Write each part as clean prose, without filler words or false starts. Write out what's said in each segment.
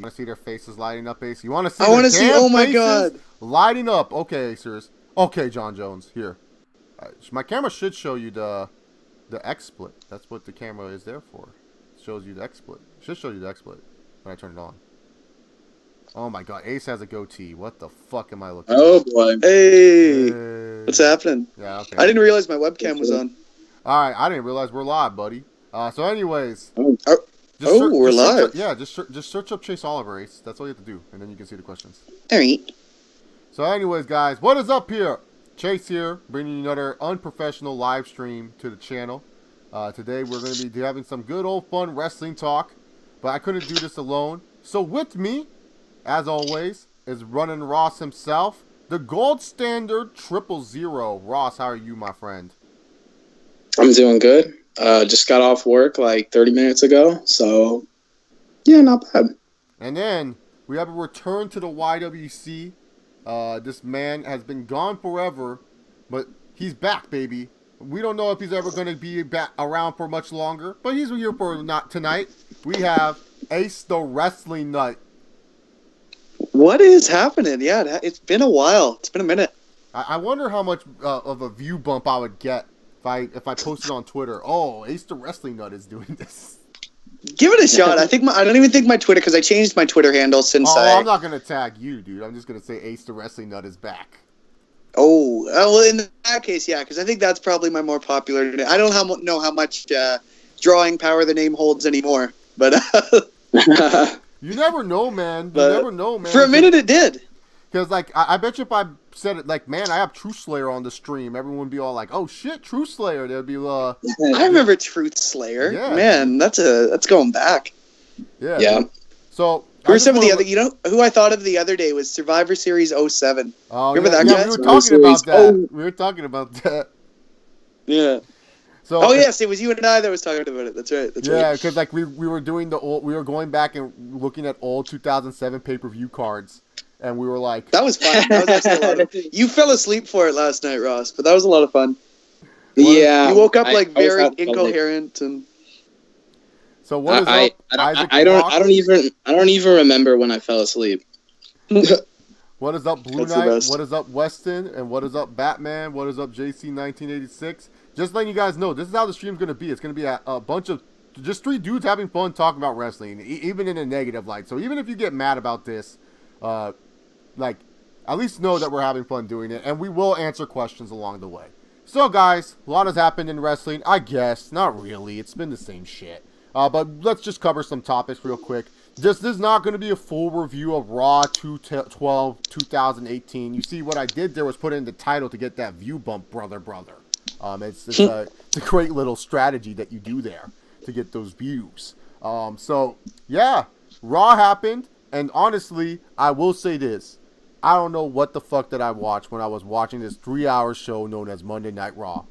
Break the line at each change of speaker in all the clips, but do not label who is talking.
Want to see their faces lighting up, Ace? You want to see?
I want to see. Oh my god,
lighting up. Okay, Acers. Okay, John Jones. Here, my camera should show you the XSplit. That's what the camera is there for. It shows you the XSplit. Should show you the XSplit when I turn it on. Oh my god, Ace has a goatee. What the fuck am I looking at?
Oh boy.
Hey. What's happening?
Yeah, okay.
I didn't realize my webcam was on.
Alright, I didn't realize we're live, buddy. So anyways.
We're live.
Just search up Chase Oliver, Ace. That's all you have to do, and then you can see the questions.
Alright.
So anyways, guys, what is up here? Chase here, bringing you another unprofessional live stream to the channel. Today we're going to be having some good old fun wrestling talk, but I couldn't do this alone. So with me, as always, is Running Ross himself, the gold standard 000. Ross, how are you, my friend?
I'm doing good. Just got off work like 30 minutes ago, so yeah, not bad.
And then we have a return to the YWC. This man has been gone forever, but he's back, baby. We don't know if he's ever going to be back around for much longer, but he's here for not tonight. We have Ace the Wrestling Nut.
What is happening? Yeah, it's been a while. It's been a minute.
I wonder how much of a view bump I would get if I posted on Twitter. Oh, Ace the Wrestling Nut is doing this.
Give it a shot. I don't even think my Twitter, because I changed my Twitter handle since
I'm not gonna tag you, dude. I'm just gonna say Ace the Wrestling Nut is back.
Oh, well, in that case, yeah, because I think that's probably my more popular. I don't know how much drawing power the name holds anymore, but
you never know, man. You never know, man.
For a minute, it did.
Because, like, I bet you if I said it, like, man, I have Truth Slayer on the stream, everyone would be all like, oh, shit, Truth Slayer. They'd be,
I remember Truth Slayer.
Yeah.
Man, that's going back.
Yeah. So,
who some of the other, you know, who I thought of the other day was Survivor Series 07.
Oh,
remember that guy?
We were talking about that. We were talking about that.
Yeah. So, yes, it was you and I that was talking about it. That's right.
Yeah, because, like, we were doing we were going back and looking at all 2007 pay-per-view cards. And we were like...
That was fun. That was actually a lot of fun. You fell asleep for it last night, Ross, but that was a lot of fun.
Yeah.
You woke up, like, very incoherent and...
So what is up, Isaac?
I don't even remember when I fell asleep.
What is up, Blue Knight? What is up, Weston? And what is up, Batman? What is up, JC1986? Just letting you guys know, this is how the stream's going to be. It's going to be a bunch of... Just three dudes having fun talking about wrestling, even in a negative light. So even if you get mad about this... like, at least know that we're having fun doing it, and we will answer questions along the way. So, guys, a lot has happened in wrestling, I guess. Not really. It's been the same shit. But let's just cover some topics real quick. This is not going to be a full review of Raw 212 2018. You see, what I did there was put in the title to get that view bump, brother. It's a great little strategy that you do there to get those views. So, yeah, Raw happened. And honestly, I will say this. I don't know what the fuck that I watched when I was watching this 3-hour show known as Monday Night Raw.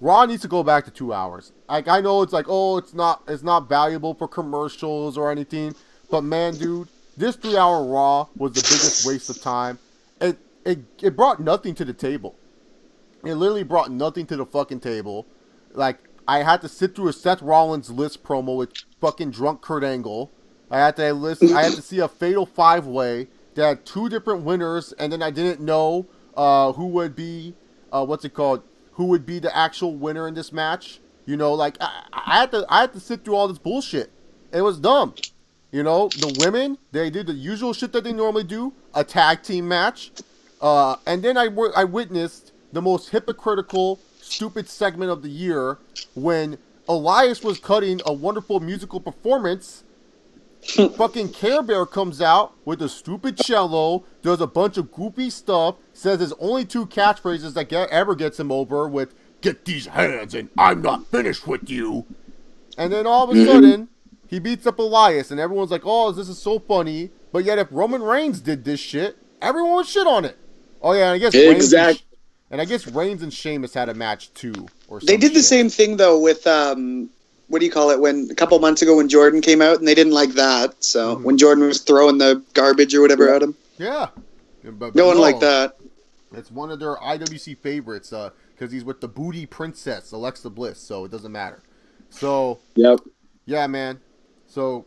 Raw needs to go back to 2 hours. Like, I know it's like, oh, it's not valuable for commercials or anything. But man, dude, this 3-hour Raw was the biggest waste of time. It brought nothing to the table. It literally brought nothing to the fucking table. Like, I had to sit through a Seth Rollins list promo with fucking drunk Kurt Angle. I had to see a fatal 5-way that had 2 different winners, and then I didn't know who would be who would be the actual winner in this match. You know, like I had to sit through all this bullshit. It was dumb. You know, the women, they did the usual shit that they normally do, a tag team match, and then I witnessed the most hypocritical, stupid segment of the year when Elias was cutting a wonderful musical performance. Fucking Care Bear comes out with a stupid cello, does a bunch of goofy stuff, says there's only 2 catchphrases that ever gets him over with, "Get these hands and I'm not finished with you." And then all of a sudden, he beats up Elias and everyone's like, oh, this is so funny. But yet if Roman Reigns did this shit, everyone would shit on it. Oh yeah, and I guess Reigns and Sheamus had a match too. Or
they did the same thing though with... what do you call it? When a couple months ago when Jordan came out and they didn't like that. So when Jordan was throwing the garbage or whatever at him.
Yeah. But
no one liked that.
It's one of their IWC favorites because he's with the booty princess, Alexa Bliss. So it doesn't matter. So.
Yep.
Yeah, man. So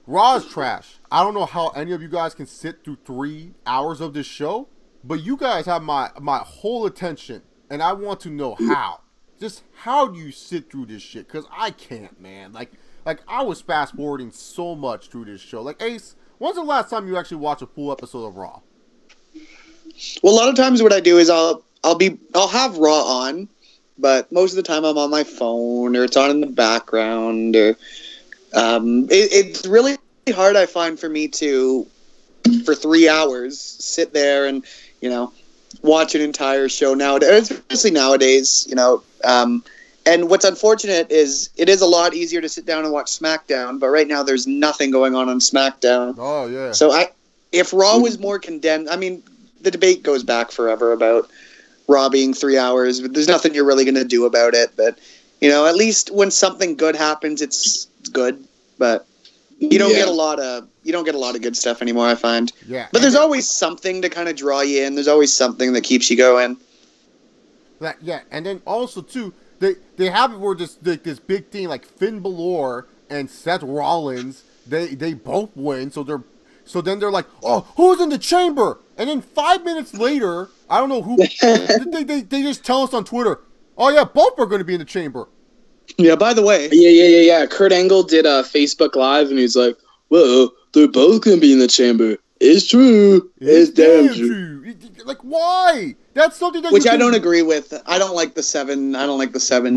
Raw is trash. I don't know how any of you guys can sit through 3 hours of this show, but you guys have my whole attention, and I want to know how. Just how do you sit through this shit? Because I can't, man. Like I was fast forwarding so much through this show. Like, Ace, when's the last time you actually watched a full episode of Raw?
Well, a lot of times what I do is I'll have Raw on, but most of the time I'm on my phone or it's on in the background. Or it's really hard, I find, for me to, for 3 hours, sit there and, you know, watch an entire show nowadays, especially nowadays, you know. And what's unfortunate is it is a lot easier to sit down and watch Smackdown, but right now there's nothing going on Smackdown.
Oh, yeah.
So if Raw was more condensed, I mean, the debate goes back forever about Raw being 3 hours, but there's nothing you're really going to do about it. But, you know, at least when something good happens, it's good. But you don't get a lot of good stuff anymore, I find.
Yeah.
But there's always something to kind of draw you in. There's always something that keeps you going.
Yeah, and then also too, they have it where this big thing like Finn Balor and Seth Rollins, they both win, so then they're like, oh, who's in the chamber? And then 5 minutes later, I don't know who they just tell us on Twitter, oh yeah, both are going to be in the chamber.
Yeah, by the way.
Yeah. Kurt Angle did a Facebook Live, and he's like, well, they're both going to be in the chamber. It's true. It's damn true.
Like, why? That's something that
Which I don't agree with. I don't like the 7.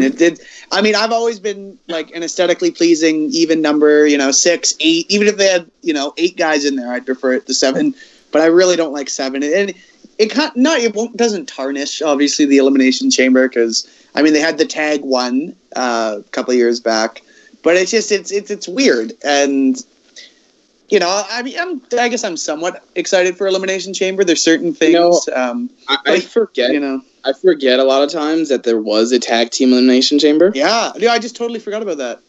It did. I mean, I've always been like an aesthetically pleasing even number, 6, 8. Even if they had, 8 guys in there, I'd prefer it to 7. But I really don't like 7. And it doesn't tarnish, obviously, the Elimination Chamber, because, I mean, they had the tag one a couple of years back. But it's just, it's weird. And, I mean, I guess I'm somewhat excited for Elimination Chamber. There's certain things.
I forget. I forget a lot of times that there was a tag team Elimination Chamber.
Yeah, I just totally forgot about that.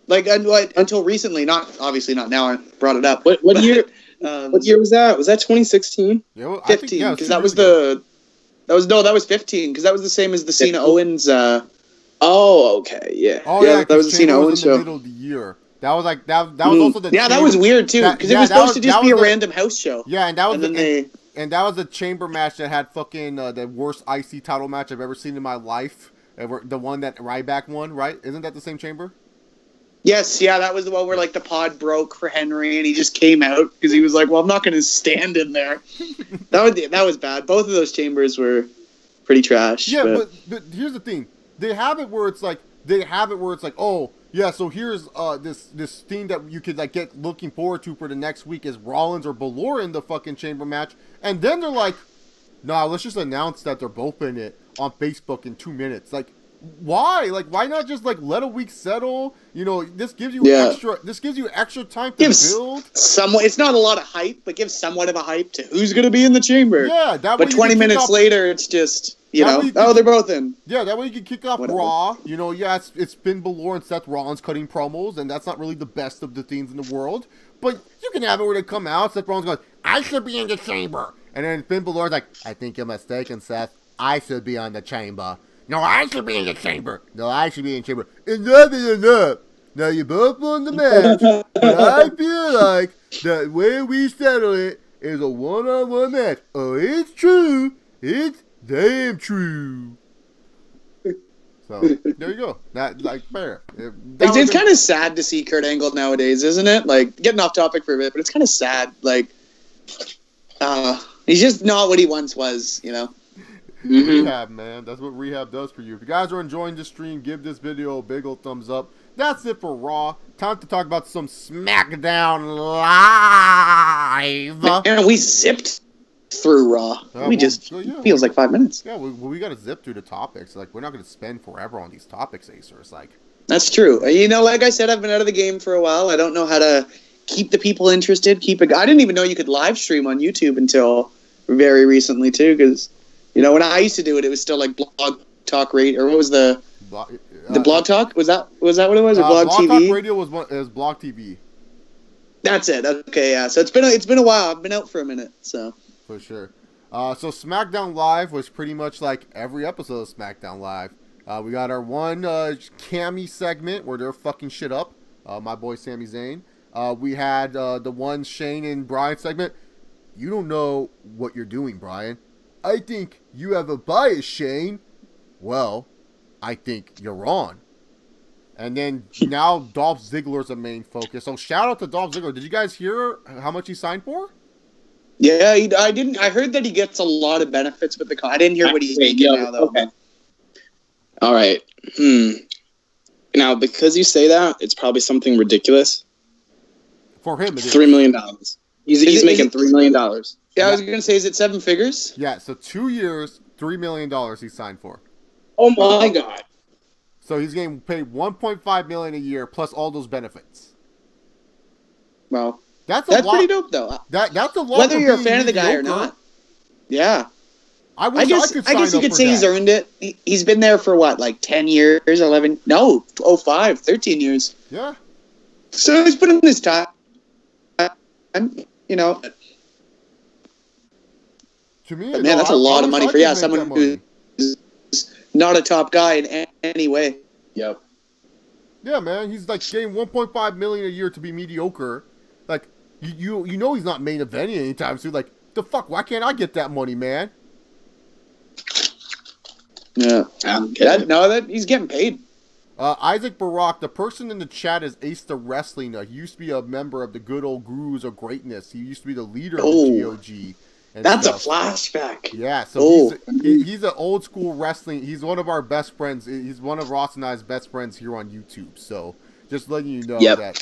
Like until recently, obviously not now. I brought it up.
What year? What year was that? Was that 2016?
Yeah, well,
15. Because that was 15. Because that was the same as the Cena Owens.
Oh, okay, yeah.
Oh yeah,
that was the Cena Owens show.
In the middle of the year. That was like that was also the
chamber. That was weird too because it was supposed to just be a random house show.
Yeah, and that was and that was the chamber match that had fucking the worst IC title match I've ever seen in my life. The one that Ryback won, right? Isn't that the same chamber?
Yes, yeah, that was the one where like the pod broke for Henry and he just came out because he was like, "Well, I'm not going to stand in there." that was bad. Both of those chambers were pretty trash.
Yeah, but here's the thing: they have it where it's like oh. Yeah, so here's this thing that you could like get looking forward to for the next week is Rollins or Balor in the fucking chamber match, and then they're like, nah, let's just announce that they're both in it on Facebook in 2 minutes. Like, why? Like, why not just like let a week settle? This gives you extra time to build.
It's not a lot of hype, but give somewhat of a hype to who's going to be in the chamber.
Yeah,
but 20 minutes later, it's just. They're both in.
Yeah, that way you can kick off Raw. It's Finn Balor and Seth Rollins cutting promos, and that's not really the best of the things in the world. But you can have it where they come out, Seth Rollins goes, I should be in the chamber. And then Finn Balor's like, I think you're mistaken, Seth. I should be on the chamber. No, I should be in the chamber. No, I should be in the chamber. Enough is enough. Now you both won the match, but I feel like the way we settle it is a one-on-one match. Oh, it's true. It's damn true. So there you go. That like fair.
It's kind of sad to see Kurt Angle nowadays, isn't it? Like getting off topic for a bit, but it's kind of sad. Like, he's just not what he once was.
Rehab, man. That's what rehab does for you. If you guys are enjoying this stream, give this video a big old thumbs up. That's it for Raw. Time to talk about some Smackdown Live.
And we zipped through Raw. Feels like 5 minutes.
Yeah, we got to zip through the topics. Like, we're not going to spend forever on these topics, Acers. Like,
that's true. Like I said, I've been out of the game for a while. I don't know how to keep the people interested. I didn't even know you could live stream on YouTube until very recently too. Because when I used to do it, it was still like Blog Talk Radio, or what was the Blog Talk? Was that what it was? Or Blog TV?
Blog Talk Radio was Blog TV.
That's it. Okay, yeah. So it's been a while. I've been out for a minute. So.
For sure. So SmackDown Live was pretty much like every episode of SmackDown Live. We got our one Cammy segment where they're fucking shit up. My boy Sami Zayn. We had the one Shane and Brian segment. You don't know what you're doing, Brian. I think you have a bias, Shane. Well, I think you're on. And then now Dolph Ziggler's a main focus. So shout out to Dolph Ziggler. Did you guys hear how much he signed for?
Yeah, I didn't. I heard that he gets a lot of benefits with the I didn't hear what he's making now, though.
Okay. All right. Now, because you say that, it's probably something ridiculous.
For him, it is.
$3 million. He's making $3 million.
Yeah, I was going to say, is it 7 figures?
Yeah, so 2 years, $3 million he signed for.
Oh, my God.
So he's getting paid $1.5 million a year plus all those benefits.
Well,
that's
pretty dope, though.
That's a lot.
Whether you're a fan of the guy or not. Yeah.
I guess
you could say he's earned it. He's been there for what, like 10 years, 11? No, 05, 13 years.
Yeah.
So he's putting his time. You know.
To me,
man, that's a lot of money for someone who's not a top guy in any way.
Yep.
Yeah, man, he's like getting $1.5 million a year to be mediocre. Like you know he's not main eventing anytime soon. Like the fuck, why can't I get that money, man?
Yeah, he's getting paid.
Isaac Barak, the person in the chat is Ace the Wrestling. He used to be a member of the good old Gurus of Greatness. He used to be the leader of the GOG.
That's stuff. A flashback.
Yeah, so he's an old school wrestling. He's one of our best friends. He's one of Ross and I's best friends here on YouTube. So just letting you know that.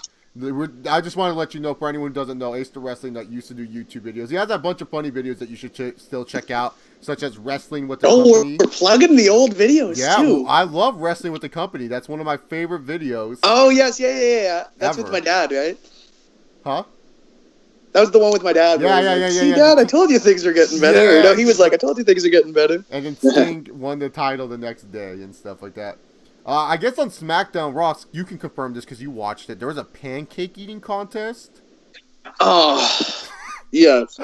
I just want to let you know, for anyone who doesn't know, Ace the Wrestling that used to do YouTube videos. He has a bunch of funny videos that you should still check out, such as Wrestling with the Company.
We're plugging the old videos, too.
Yeah, I love Wrestling with the Company. That's one of my favorite videos.
Oh, yes, yeah. That's with my dad, right?
Huh?
That was the one with my dad.
Yeah.
See, Dad, I told you things are getting better. Yeah. No, he was like, I told you things are getting better.
And then Sting won the title the next day and stuff like that. I guess on SmackDown, Ross, you can confirm this because you watched it. There was a pancake eating contest.
Oh, yes.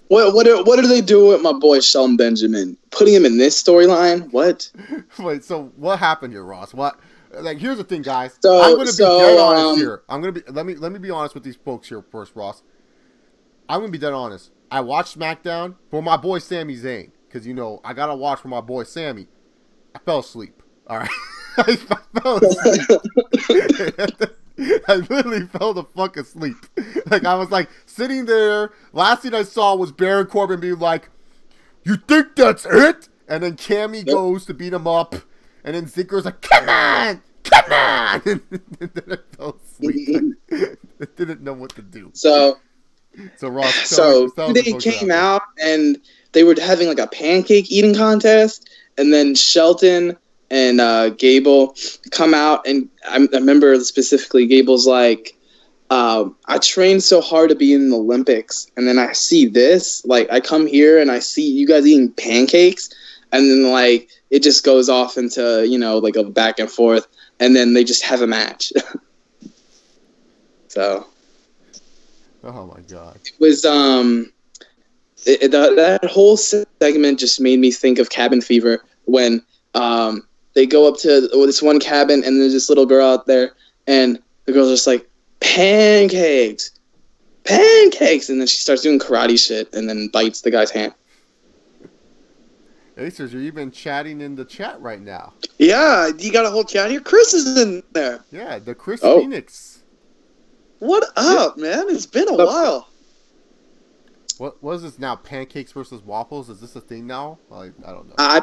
What do they do with my boy Shelton Benjamin? Putting him in this storyline? What?
Wait, so what happened here, Ross? What? Like, here's the thing, guys.
So,
I'm gonna be dead honest here. I'm gonna be. Let me be honest with these folks here first, Ross. I'm gonna be dead honest. I watched SmackDown for my boy Sami Zayn because I gotta watch for my boy Sami. I fell asleep. All right, I fell asleep. I literally fell the fuck asleep. Like, I was like sitting there. Last thing I saw was Baron Corbin being like, "You think that's it?" And then Cammy goes to beat him up. And then Ziggler's like, come on! And then I fell asleep. I didn't know what to do.
So
Ross,
they came out and they were having like a pancake eating contest. And then Shelton and Gable come out. And I remember specifically Gable's like, I trained so hard to be in the Olympics. And then I see this. Like, I come here and I see you guys eating pancakes. And then, like, it just goes off into, like a back and forth. And then they just have a match. So.
Oh, my God.
It was, that whole segment just made me think of Cabin Fever when they go up to this one cabin and there's this little girl out there. And the girl's just like, pancakes. And then she starts doing karate shit and then bites the guy's hand.
Acers, you're even chatting in the chat right now.
Yeah, you got a whole chat here. Chris is in there.
Yeah, the Chris Phoenix.
What up, man? It's been a while.
What is this now? Pancakes versus waffles? Is this a thing now? I don't know.
I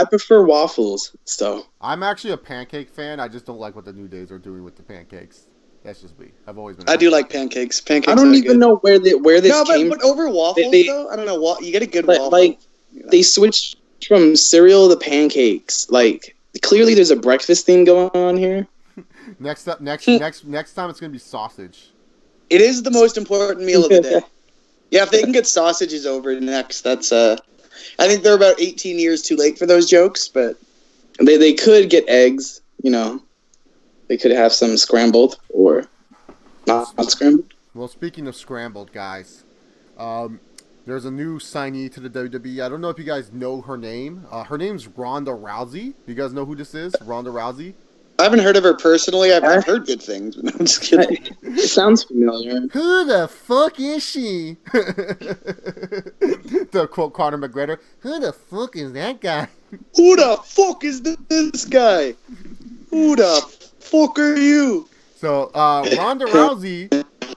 prefer waffles, so.
I'm actually a pancake fan. I just don't like what the New Days are doing with the pancakes. That's just me. I've always been.
I do like pancakes. Pancakes.
I don't even know where this came.
But over waffles, though, I don't know. You get a good waffle.
Like, they switched from cereal to pancakes. Like, clearly there's a breakfast theme going on here.
Next time it's gonna be sausage.
It is the most important meal of the day. Yeah, if they can get sausages over next, that's I think they're about 18 years too late for those jokes, but
they could get eggs, They could have some scrambled or not scrambled.
Well, speaking of scrambled, guys, there's a new signee to the WWE. I don't know if you guys know her name. Her name's Ronda Rousey. You guys know who this is? Ronda Rousey?
I haven't heard of her personally. I've heard good things. But I'm just kidding.
It sounds familiar.
Who the fuck is she? To quote Conor McGregor, who the fuck is that guy?
Who the fuck is this guy? Who the fuck are you?
So, Ronda Rousey,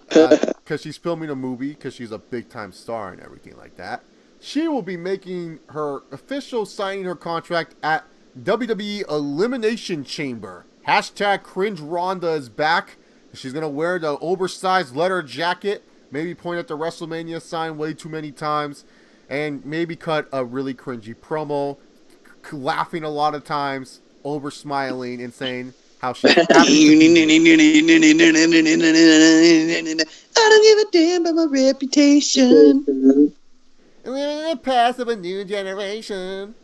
because she's filming a movie, because she's a big-time star and everything like that, she will be making her official signing her contract at WWE Elimination Chamber. Hashtag cringe Ronda is back. She's going to wear the oversized leather jacket, maybe point at the WrestleMania sign way too many times, and maybe cut a really cringy promo, laughing a lot of times, over smiling and saying how she's happy.
I don't give a damn about my reputation.
We're in the past of a new generation.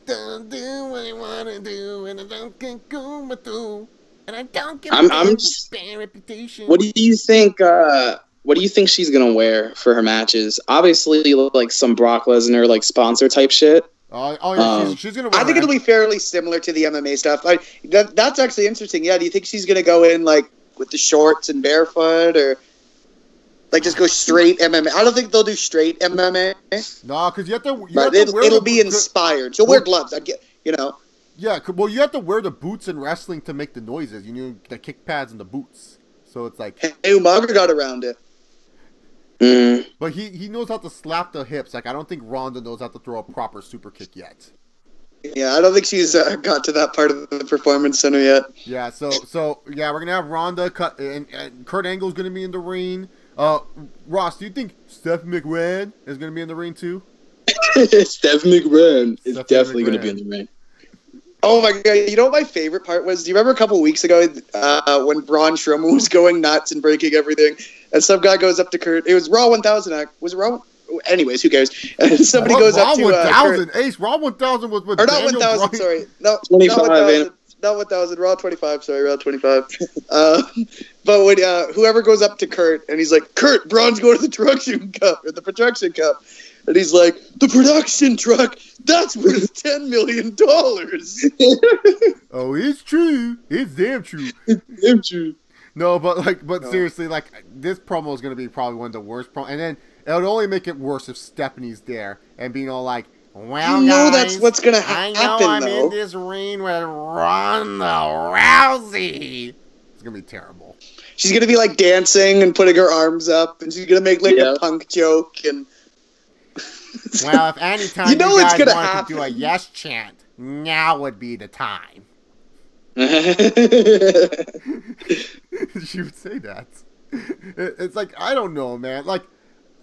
Don't do what I want to do, and I don't get go through. And I don't get a bad reputation.
What do you think? What do you think she's gonna wear for her matches? Obviously, like some Brock Lesnar like sponsor type shit.
Yeah, she's gonna wear.
I think it'll be fairly similar to the MMA stuff. That's actually interesting. Yeah, do you think she's gonna go in like with the shorts and barefoot, or like just go straight MMA? I don't think they'll do straight MMA.
No, because you have to.
It'll be inspired. She'll wear gloves. I get,
Yeah, well, you have to wear the boots in wrestling to make the noises. You need the kick pads and the boots. So it's like.
Hey, Umaga got around it.
But he knows how to slap the hips. Like, I don't think Ronda knows how to throw a proper super kick yet.
Yeah, I don't think she's got to that part of the performance center yet.
Yeah, so yeah, we're gonna have Ronda cut, and Kurt Angle's gonna be in the ring. Ross, do you think Steph McMahon is gonna be in the ring too?
Steph McMahon is definitely gonna be in the ring.
Oh my god! You know what my favorite part was? Do you remember a couple weeks ago when Braun Strowman was going nuts and breaking everything, and some guy goes up to Kurt? It was Raw 1000. Was it Raw? Anyways, who cares? And somebody goes up to
Raw 1000.
Kurt.
Ace, Raw 1000 was with
or not
Daniel
1000.
Bryan.
Sorry, no,
25.
Not 1000. Raw 25. Sorry, Raw 25. But when whoever goes up to Kurt and he's like, Kurt, Braun's going to the production cup or the production cup. And he's like, the production truck, that's worth $10 million.
Oh, it's true. It's damn true.
It's damn true.
No, but seriously, like, this promo is going to be probably one of the worst promos. And then it would only make it worse if Stephanie's there and being all like, well,
you know
guys,
that's what's going to happen,
I know I'm
though.
in this ring with Ronda Rousey. It's going to be terrible.
She's going to be, like, dancing and putting her arms up, and she's going to make, like, a punk joke, and...
Well, if anytime you guys wanted to do a yes chant, now would be the time. She would say that. It's like, I don't know, man.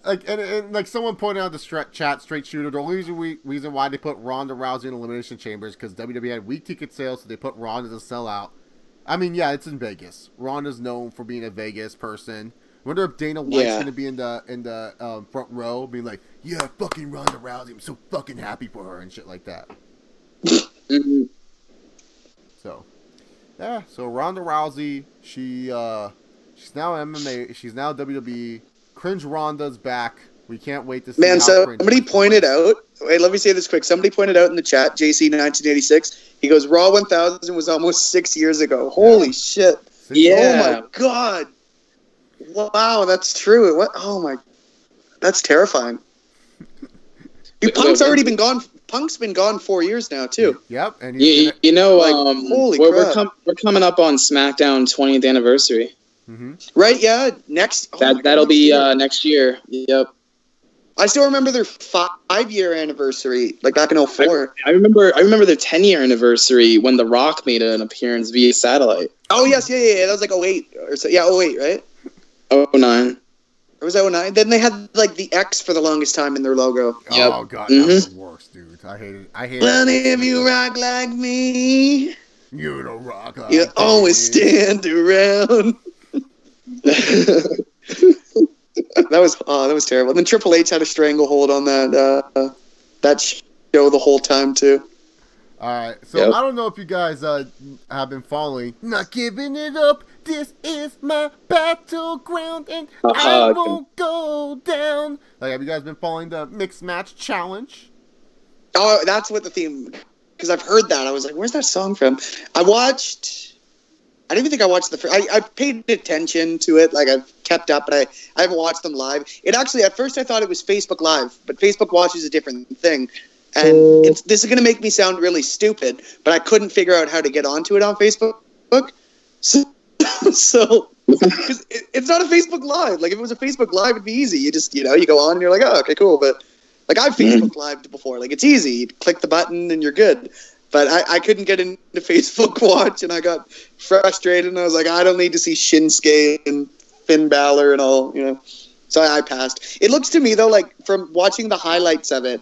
And like someone pointed out the chat, straight shooter, the only reason why they put Ronda Rousey in Elimination Chamber is because WWE had weak ticket sales, so they put Ronda to sell out. I mean, yeah, it's in Vegas. Ronda's known for being a Vegas person. I wonder if Dana White's going to be in the front row, being like, yeah, fucking Ronda Rousey, I'm so fucking happy for her, and shit like that.
Mm-hmm.
So, yeah, so Ronda Rousey, she's now MMA, she's now WWE. Cringe Ronda's back. We can't wait to see how
somebody pointed out, wait, let me say this quick. Somebody pointed out in the chat, JC1986, he goes, Raw 1000 was almost 6 years ago. Holy shit.
Yeah.
Oh my god. Wow, that's true. What? Oh my, that's terrifying. Punk's already been gone. Punk's been gone 4 years now too.
Yep, and
holy crap.
We're coming up on Smackdown 20th anniversary.
Mm-hmm.
Right? Yeah, next.
That'll be next year. Yep.
I still remember their 5-year anniversary, like back in 04.
I remember their 10-year anniversary when The Rock made an appearance via satellite.
Oh yes, yeah. That was like 08 or so. Yeah, 08, right?
09.
Or was that 09? Then they had like the X for the longest time in their logo.
Oh god, that was the worst, dude. I hate it.
Well, if you rock like me,
you don't rock like
you always stand around. That was terrible. And then Triple H had a stranglehold on that show the whole time too.
All right, so I don't know if you guys have been following. Not giving it up. This is my battleground, and I won't go down. Like, have you guys been following the mixed match challenge?
Oh, that's what the theme because I've heard that. I was like, where's that song from? I didn't even think I watched the first. I paid attention to it. Like, I've kept up, but I haven't watched them live. It actually, at first I thought it was Facebook Live, but Facebook Watch is a different thing. And this is going to make me sound really stupid, but I couldn't figure out how to get onto it on Facebook. So it's not a Facebook Live. Like, if it was a Facebook Live, it'd be easy. You just, you go on and you're like, oh, okay, cool. But, like, I've Facebook Lived before. Like, it's easy. You click the button and you're good. But I couldn't get into Facebook Watch, and I got frustrated, and I was like, I don't need to see Shinsuke and Finn Balor and all, So I passed. It looks to me, though, like, from watching the highlights of it,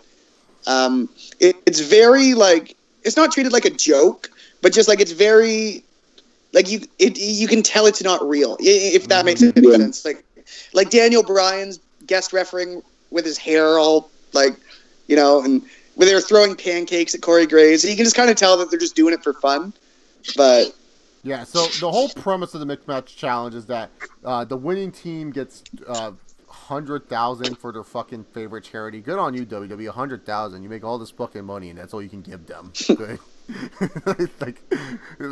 it's very, like, it's not treated like a joke, but just, like, it's very, like, you can tell it's not real, if that makes any sense. Like Daniel Bryan's guest refereeing with his hair all, like, and where they were throwing pancakes at Corey Graves. You can just kind of tell that they're just doing it for fun. But
yeah, so the whole premise of the mixed match challenge is that the winning team gets 100,000 for their fucking favorite charity. Good on you, WWE. 100,000. You make all this fucking money, and that's all you can give them. Good. Like,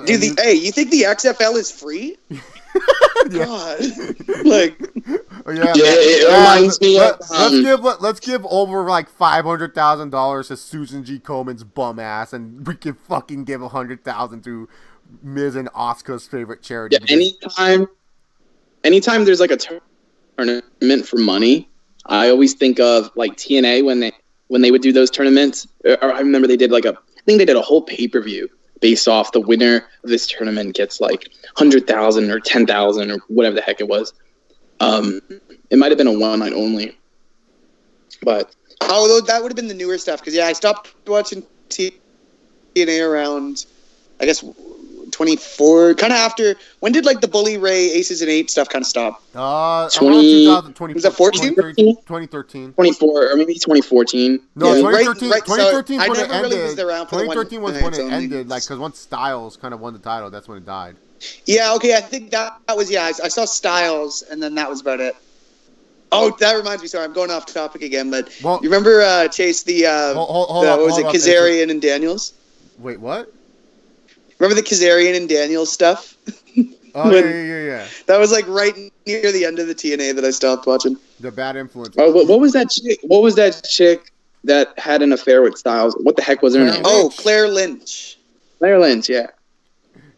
dude, you think the XFL is free? God, like,
it reminds me of.
Let's give over like $500,000 to Susan G. Komen's bum ass, and we can fucking give 100,000 to Miz and Asuka's favorite charity.
Yeah, anytime there's like a tournament for money, I always think of like TNA when they would do those tournaments. Or I remember they did I think they did a whole pay-per-view based off the winner of this tournament gets like 100,000 or 10,000 or whatever the heck it was. It might have been a one night only, but
that would have been the newer stuff. Because I stopped watching TNA around, I guess, 24, kind of after. When did like the Bully Ray Aces and 8 stuff kind of stop?
2020.
Was that 14?
2013.
24, or maybe 2014.
No,
yeah.
2013.
Right,
2013
so
when
I
it
never really was
ended.
around for
2013 was when it ended. Like, because once Styles kind of won the title, that's when it died.
Yeah. Okay. I think that was I saw Styles, and then that was about it. Oh, that reminds me. Sorry, I'm going off topic again. But you remember Chase
hold up,
what was it, Kazarian and Daniels?
Wait, what?
Remember the Kazarian and Daniels stuff?
Oh, yeah.
That was like right near the end of the TNA that I stopped watching.
The Bad Influence.
Oh, what was that chick? What was that chick that had an affair with Styles? What the heck was her name?
Oh, Claire Lynch.
Claire Lynch, yeah.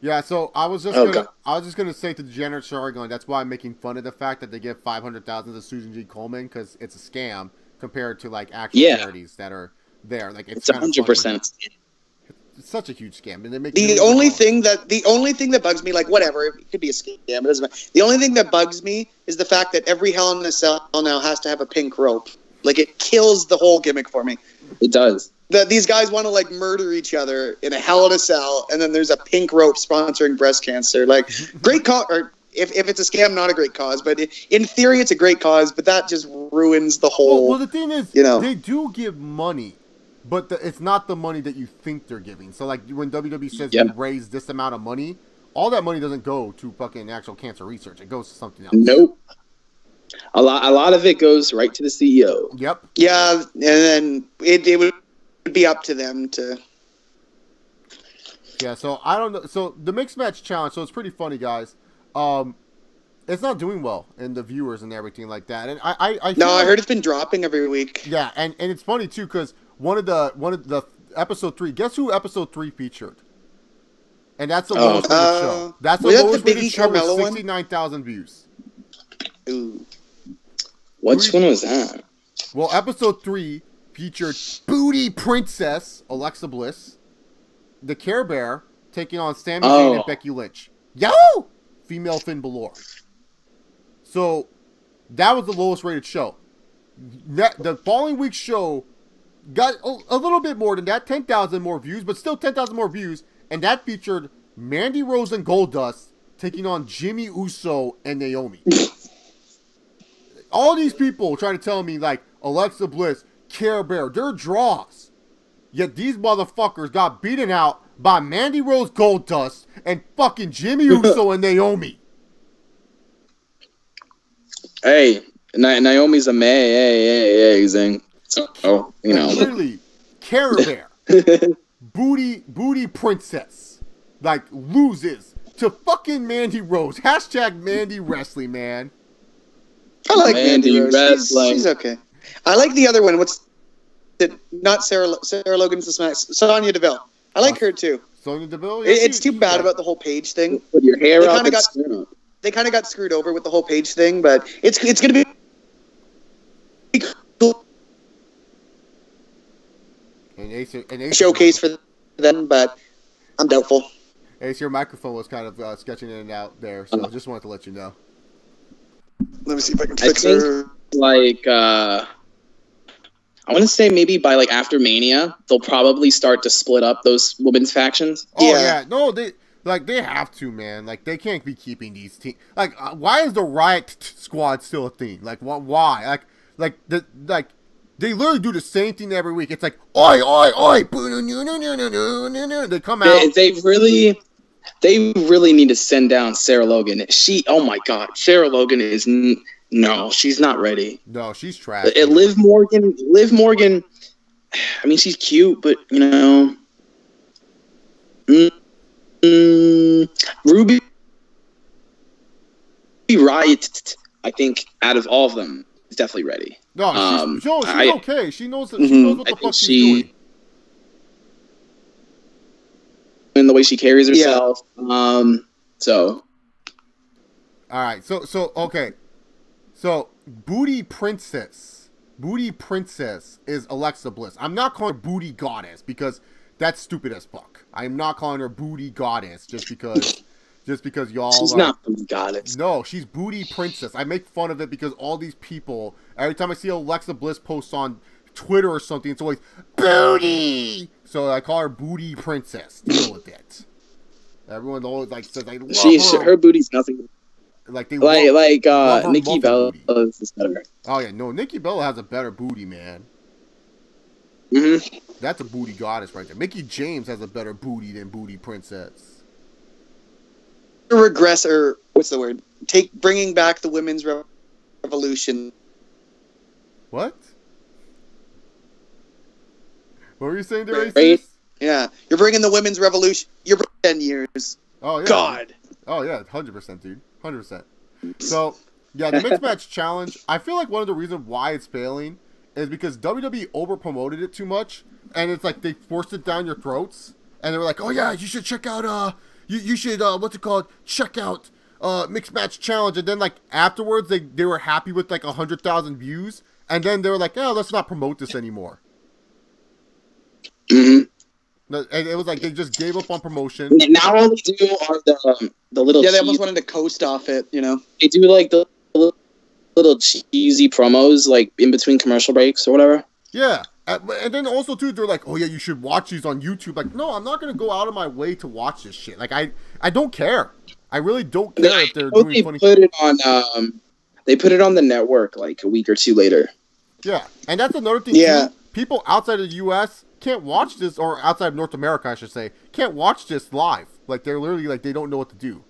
Yeah, so I was just gonna say to Degenerate Sharigon, that's why I'm making fun of the fact that they give 500,000 to Susan G. Komen, because it's a scam compared to like actual charities that are there. Like it's
100%.
It's such a huge scam, and they make
the only thing that bugs me, like whatever, it could be a scam, it doesn't matter. The only thing that bugs me is the fact that every Hell in a Cell now has to have a pink rope. Like, it kills the whole gimmick for me.
It does.
These guys want to like murder each other in a Hell in a Cell, and then there's a pink rope sponsoring breast cancer. Like, great cause, or if it's a scam, not a great cause, but in theory it's a great cause. But that just ruins the whole.
Well, the thing is, they do give money. But it's not the money that you think they're giving. So, like, when WWE says we raise this amount of money, all that money doesn't go to fucking actual cancer research. It goes to something else.
Nope. A lot of it goes right to the CEO.
Yep.
Yeah, and then it would be up to them to...
Yeah, so I don't know. So, the Mixed Match Challenge, so it's pretty funny, guys. It's not doing well in the viewers and everything like that. And I
heard it's been dropping every week.
Yeah, and it's funny, too, because... One of the episode 3. Guess who episode 3 featured? And that's the lowest rated show. That's the lowest rated show with 69,000 views.
Ooh.
Which one was that?
Well, episode 3 featured Booty Princess Alexa Bliss, the Care Bear taking on Sami Zayn and Becky Lynch. Yo! Female Finn Balor. So that was the lowest rated show. The following week's show got a little bit more than that, 10,000 more views, but still 10,000 more views, and that featured Mandy Rose and Goldust taking on Jimmy Uso and Naomi. All these people trying to tell me, like, Alexa Bliss, Care Bear, they're draws. Yet these motherfuckers got beaten out by Mandy Rose Goldust and fucking Jimmy Uso and Naomi.
Hey, Naomi's a amazing. So,
Literally, Care Bear. Booty Princess, like, loses to fucking Mandy Rose. Hashtag Mandy Wrestling, man.
I like Mandy Rose. She's okay. I like the other one. What's it? Not Sarah Logan's the Smack. Sonya Deville. I like her too.
Sonya Deville?
Yeah, it's too bad about the whole Paige thing.
With your hair up,
they kind of got screwed over with the whole Paige thing, but it's going to be cool.
An
showcase for them, but I'm doubtful.
Ace, your microphone was kind of sketching in and out there, so I just wanted to let you know.
Let me see if I can fix her.
Like, I want to say maybe by like after Mania, they'll probably start to split up those women's factions.
Oh yeah, no, they have to, man. Like, they can't be keeping these teams. Like, why is the Riot Squad still a thing? Like, why? They literally do the same thing every week. It's like, oi, oi, oi, they come out.
They really need to send down Sarah Logan. Oh my God, Sarah Logan is no, she's not ready.
No, she's trash.
Liv Morgan. I mean, she's cute, but you know, Ruby Riott, I think, out of all of them, is definitely ready.
No, she's okay. She knows what the fuck she's doing.
In the way she carries herself. Yeah. So.
All right. So okay. So Booty Princess is Alexa Bliss. I'm not calling her Booty Goddess because that's stupid as fuck. I'm not calling her Booty Goddess just because y'all.
She's not Booty Goddess.
No, she's Booty Princess. I make fun of it because all these people, every time I see Alexa Bliss posts on Twitter or something, it's always Booty. So I call her Booty Princess. Deal with it. Everyone always says I love her.
Her booty's nothing.
Like
Nikki Bella is better.
Oh yeah, no, Nikki Bella has a better booty, man.
Mm-hmm.
That's a booty goddess right there. Mickie James has a better booty than Booty Princess.
Regress, or what's the word? Bringing back the women's revolution.
What? What were you saying there,
right? Yeah, you're bringing the women's revolution. You're 10 years.
Oh yeah.
God.
Oh yeah, 100%, dude. 100%. So yeah, the mixed match challenge. I feel like one of the reasons why it's failing is because WWE over promoted it too much, and it's like they forced it down your throats, and they were like, "Oh yeah, you should check out you should what's it called? Check out mixed match challenge." And then like afterwards, they were happy with like 100,000 views, and then they were like, "Oh, let's not promote this anymore."
Mm-hmm.
Mm-hmm.
It was like they just gave up on promotion.
Now all they do are the little.
Yeah, they almost wanted to coast off it, you know.
They do like the little cheesy promos, like in between commercial breaks or whatever.
Yeah, and then also too, they're like, "Oh yeah, you should watch these on YouTube." Like, no, I'm not gonna go out of my way to watch this shit. Like, I don't care. I really don't care if they're doing funny.
They put it on the network like a week or two later.
Yeah, and that's another thing. Yeah, too. People outside of the U.S. can't watch this, or outside of North America, I should say, can't watch this live. Like, they're literally like they don't know what to do.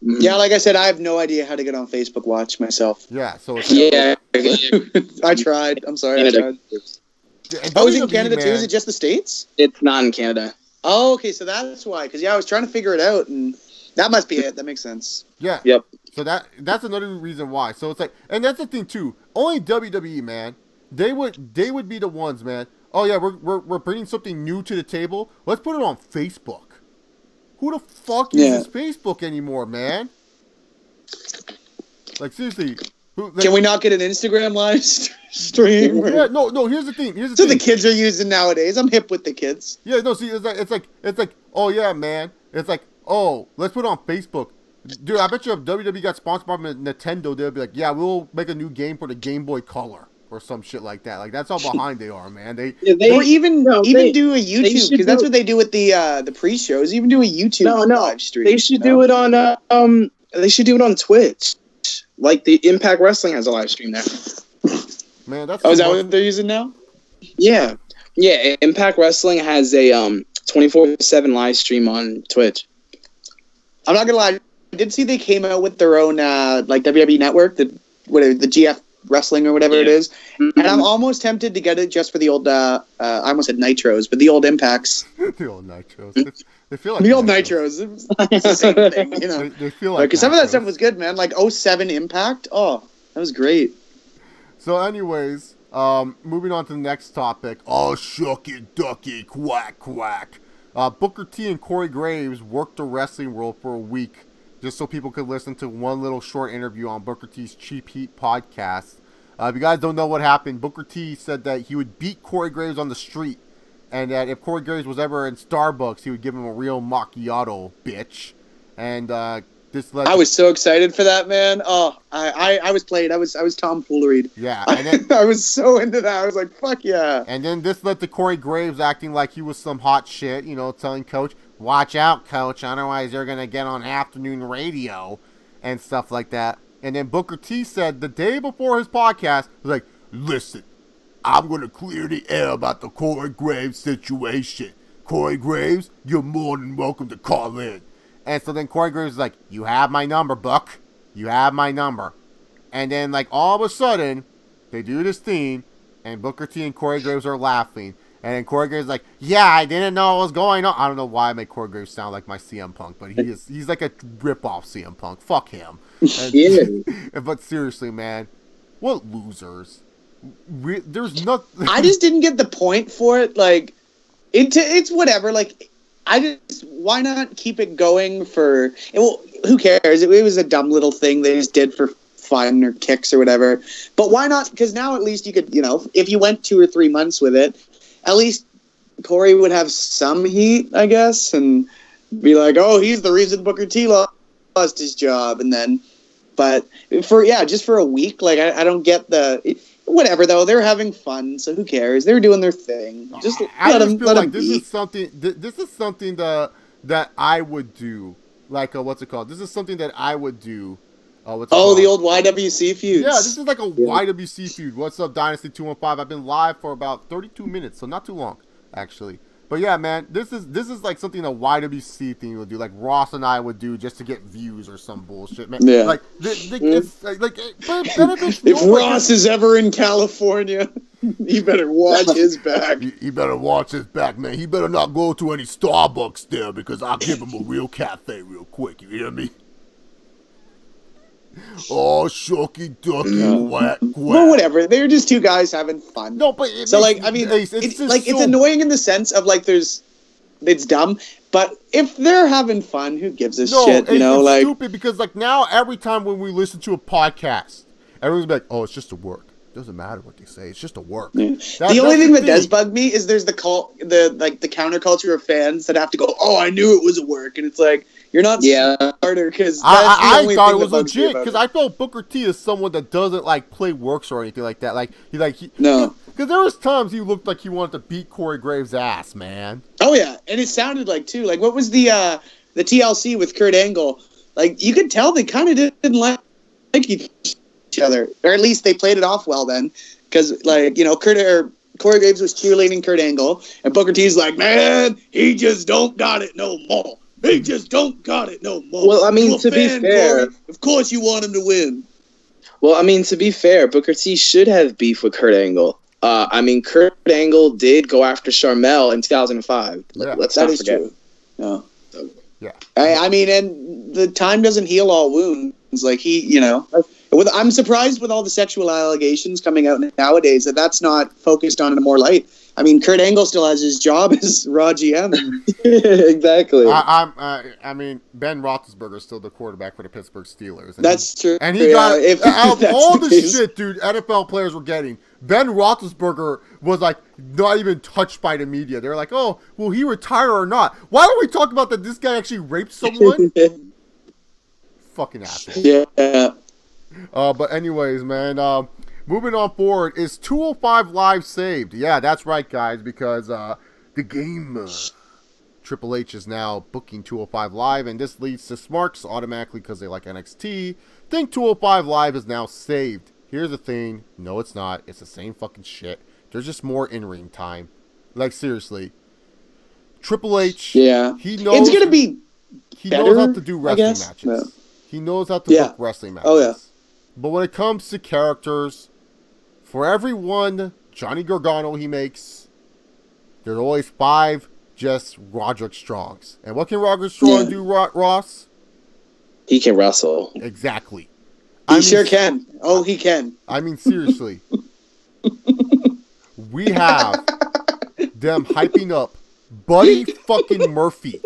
Yeah, like I said, I have no idea how to get on Facebook Watch myself.
Yeah, so it's
I tried. I'm sorry, I tried. Oh, is it in Canada too? Is it just the States?
It's not in Canada.
Oh, okay, so that's why. Because I was trying to figure it out, and that must be it. That makes sense.
Yeah.
Yep.
So that's another reason why. So it's like, and that's the thing too. Only WWE, man. They would be the ones, man. Oh yeah, we're bringing something new to the table. Let's put it on Facebook. Who the fuck uses Facebook anymore, man? Like, seriously.
Can we not get an Instagram live stream?
Yeah, no. Here's the thing.
The kids are using nowadays. I'm hip with the kids.
Yeah, no. See, it's like. Oh yeah, man. It's like, oh, let's put it on Facebook. Dude, I bet you if WWE got sponsored by Nintendo, they'd be like, yeah, we'll make a new game for the Game Boy Color or some shit like that. Like, that's how behind they are, man. They
or even do a YouTube, because that's what they do with the pre-shows. Even do a YouTube live stream.
They should do it on They should do it on Twitch. Like the Impact Wrestling has a live stream there.
Man, that's
is that what they're using now?
Yeah. Impact Wrestling has a 24/7 live stream on Twitch. I'm
not gonna lie. I did see they came out with their own like WWE Network, the Wrestling or whatever it is. And I'm almost tempted to get it just for the old, I almost said Nitros, but the old Impacts.
The old Nitros. They feel like
the old Nitros. It's the same thing, you know.
They feel like
because some of that stuff was good, man. Like 07 Impact. Oh, that was great.
So anyways, moving on to the next topic. Oh, shucky ducky, quack, quack. Booker T and Corey Graves worked the wrestling world for a week just so people could listen to one little short interview on Booker T's Cheap Heat podcast. If you guys don't know what happened, Booker T said that he would beat Corey Graves on the street, and that if Corey Graves was ever in Starbucks, he would give him a real macchiato, bitch. And this led
I was so excited for that, man. Oh, I was played. I was tomfooleried.
Yeah, and then,
I was so into that. I was like, fuck yeah.
And then this led to Corey Graves acting like he was some hot shit, you know, telling Coach, watch out, Coach, otherwise you're going to get on afternoon radio and stuff like that. And then Booker T said the day before his podcast, was like, listen, I'm going to clear the air about the Corey Graves situation. Corey Graves, you're more than welcome to call in. And so then Corey Graves is like, you have my number, Buck. You have my number. And then, like, all of a sudden, they do this theme, and Booker T and Corey Graves are laughing. And then Corey Graves is like, yeah, I didn't know what was going on. I don't know why I make Corey Graves sound like my CM Punk, but he's like a rip-off CM Punk. Fuck him. And, but seriously, man, what losers. There's nothing.
I just didn't get the point for it. Like, it's whatever. Like, why not keep it going for, well, who cares? It was a dumb little thing they just did for fun or kicks or whatever. But why not? Because now at least you could, you know, if you went 2 or 3 months with it, at least Corey would have some heat, I guess, and be like, oh, he's the reason Booker T lost his job. And then, but just for a week, like, I don't get whatever, though. They're having fun, so who cares? They're doing their thing. Just let them be.
This is something that I would do. Like, what's it called? This is something that I would do.
The old YWC feuds.
Yeah, this is like a YWC feud. What's up, Dynasty 215? I've been live for about 32 minutes, so not too long, actually. But yeah, man, this is like something a YWC thing would do, like Ross and I would do just to get views or some bullshit, man.
Yeah.
Like, it's like
if Ross is ever in California, he better watch his back.
He better watch his back, man. He better not go to any Starbucks there because I'll give him a real cafe real quick. You hear me? Oh, shucky ducky, whack, whack.
Well, whatever. They're just two guys having fun.
No, but
it's annoying in the sense of like it's dumb. But if they're having fun, who gives a shit? You know,
it's stupid because like now every time when we listen to a podcast, everyone's like, "Oh, it's just a work. Doesn't matter what they say. It's just a work." Yeah.
The only thing that does bug me is there's the counterculture of fans that have to go, "Oh, I knew it was a work," and it's like. You're not smarter because
I thought it was legit because I felt Booker T is someone that doesn't like play works or anything like that. No, because there was times he looked like he wanted to beat Corey Graves' ass, man.
Oh yeah, and it sounded like too. Like what was the TLC with Kurt Angle? Like you could tell they kind of didn't like each other, or at least they played it off well then. Because like Corey Graves was cheerleading Kurt Angle, and Booker T's like, man, he just don't got it no more. They just don't got it no more.
Well, I mean, to be fair...
Corey. Of course you want him to win.
Well, I mean, to be fair, Booker T should have beef with Kurt Angle. I mean, Kurt Angle did go after Sharmell in 2005. Yeah, let's not forget. True.
No. Yeah. I mean, and the time doesn't heal all wounds. Like, I'm surprised with all the sexual allegations coming out nowadays that that's not focused on in a more light. I mean, Kurt Angle still has his job as Raw GM.
Exactly.
I mean, Ben Roethlisberger is still the quarterback for the Pittsburgh Steelers.
That's true.
And he got out of all the shit, dude, NFL players were getting. Ben Roethlisberger was like not even touched by the media. They're like, "Oh, will he retire or not?" Why don't we talk about that? This guy actually raped someone. Fucking asshole.
Yeah.
But anyways, man. Moving on forward, is 205 Live saved? Yeah, that's right, guys, because the game Triple H is now booking 205 Live, and this leads to Smarks automatically because they like NXT. Think 205 Live is now saved. Here's the thing. No, it's not. It's the same fucking shit. There's just more in-ring time. Like, seriously. Triple H,
yeah.
He knows...
It's going to be
He knows how to do wrestling matches. Yeah. He knows how to book wrestling matches.
Oh, yeah.
But when it comes to characters... For every one Johnny Gargano he makes, there's always 5 just Roderick Strongs. And what can Roderick Strong do, Ross?
He can wrestle.
Exactly.
He sure can. Oh, he can.
I mean, seriously. We have them hyping up Buddy fucking Murphy.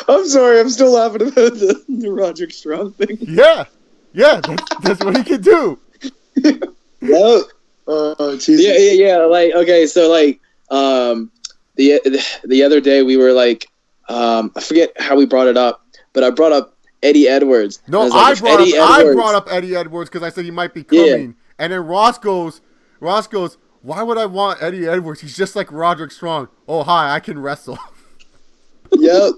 I'm sorry, I'm still laughing about the Roderick Strong thing.
Yeah, that's what he can do.
Oh, Jesus.
Yeah. Like, okay, so like, the other day we were like, I forget how we brought it up, but I brought up Eddie Edwards.
No, I brought up Eddie Edwards because I said he might be coming, and then Ross goes, why would I want Eddie Edwards? He's just like Roderick Strong. Oh, hi, I can wrestle.
Yep.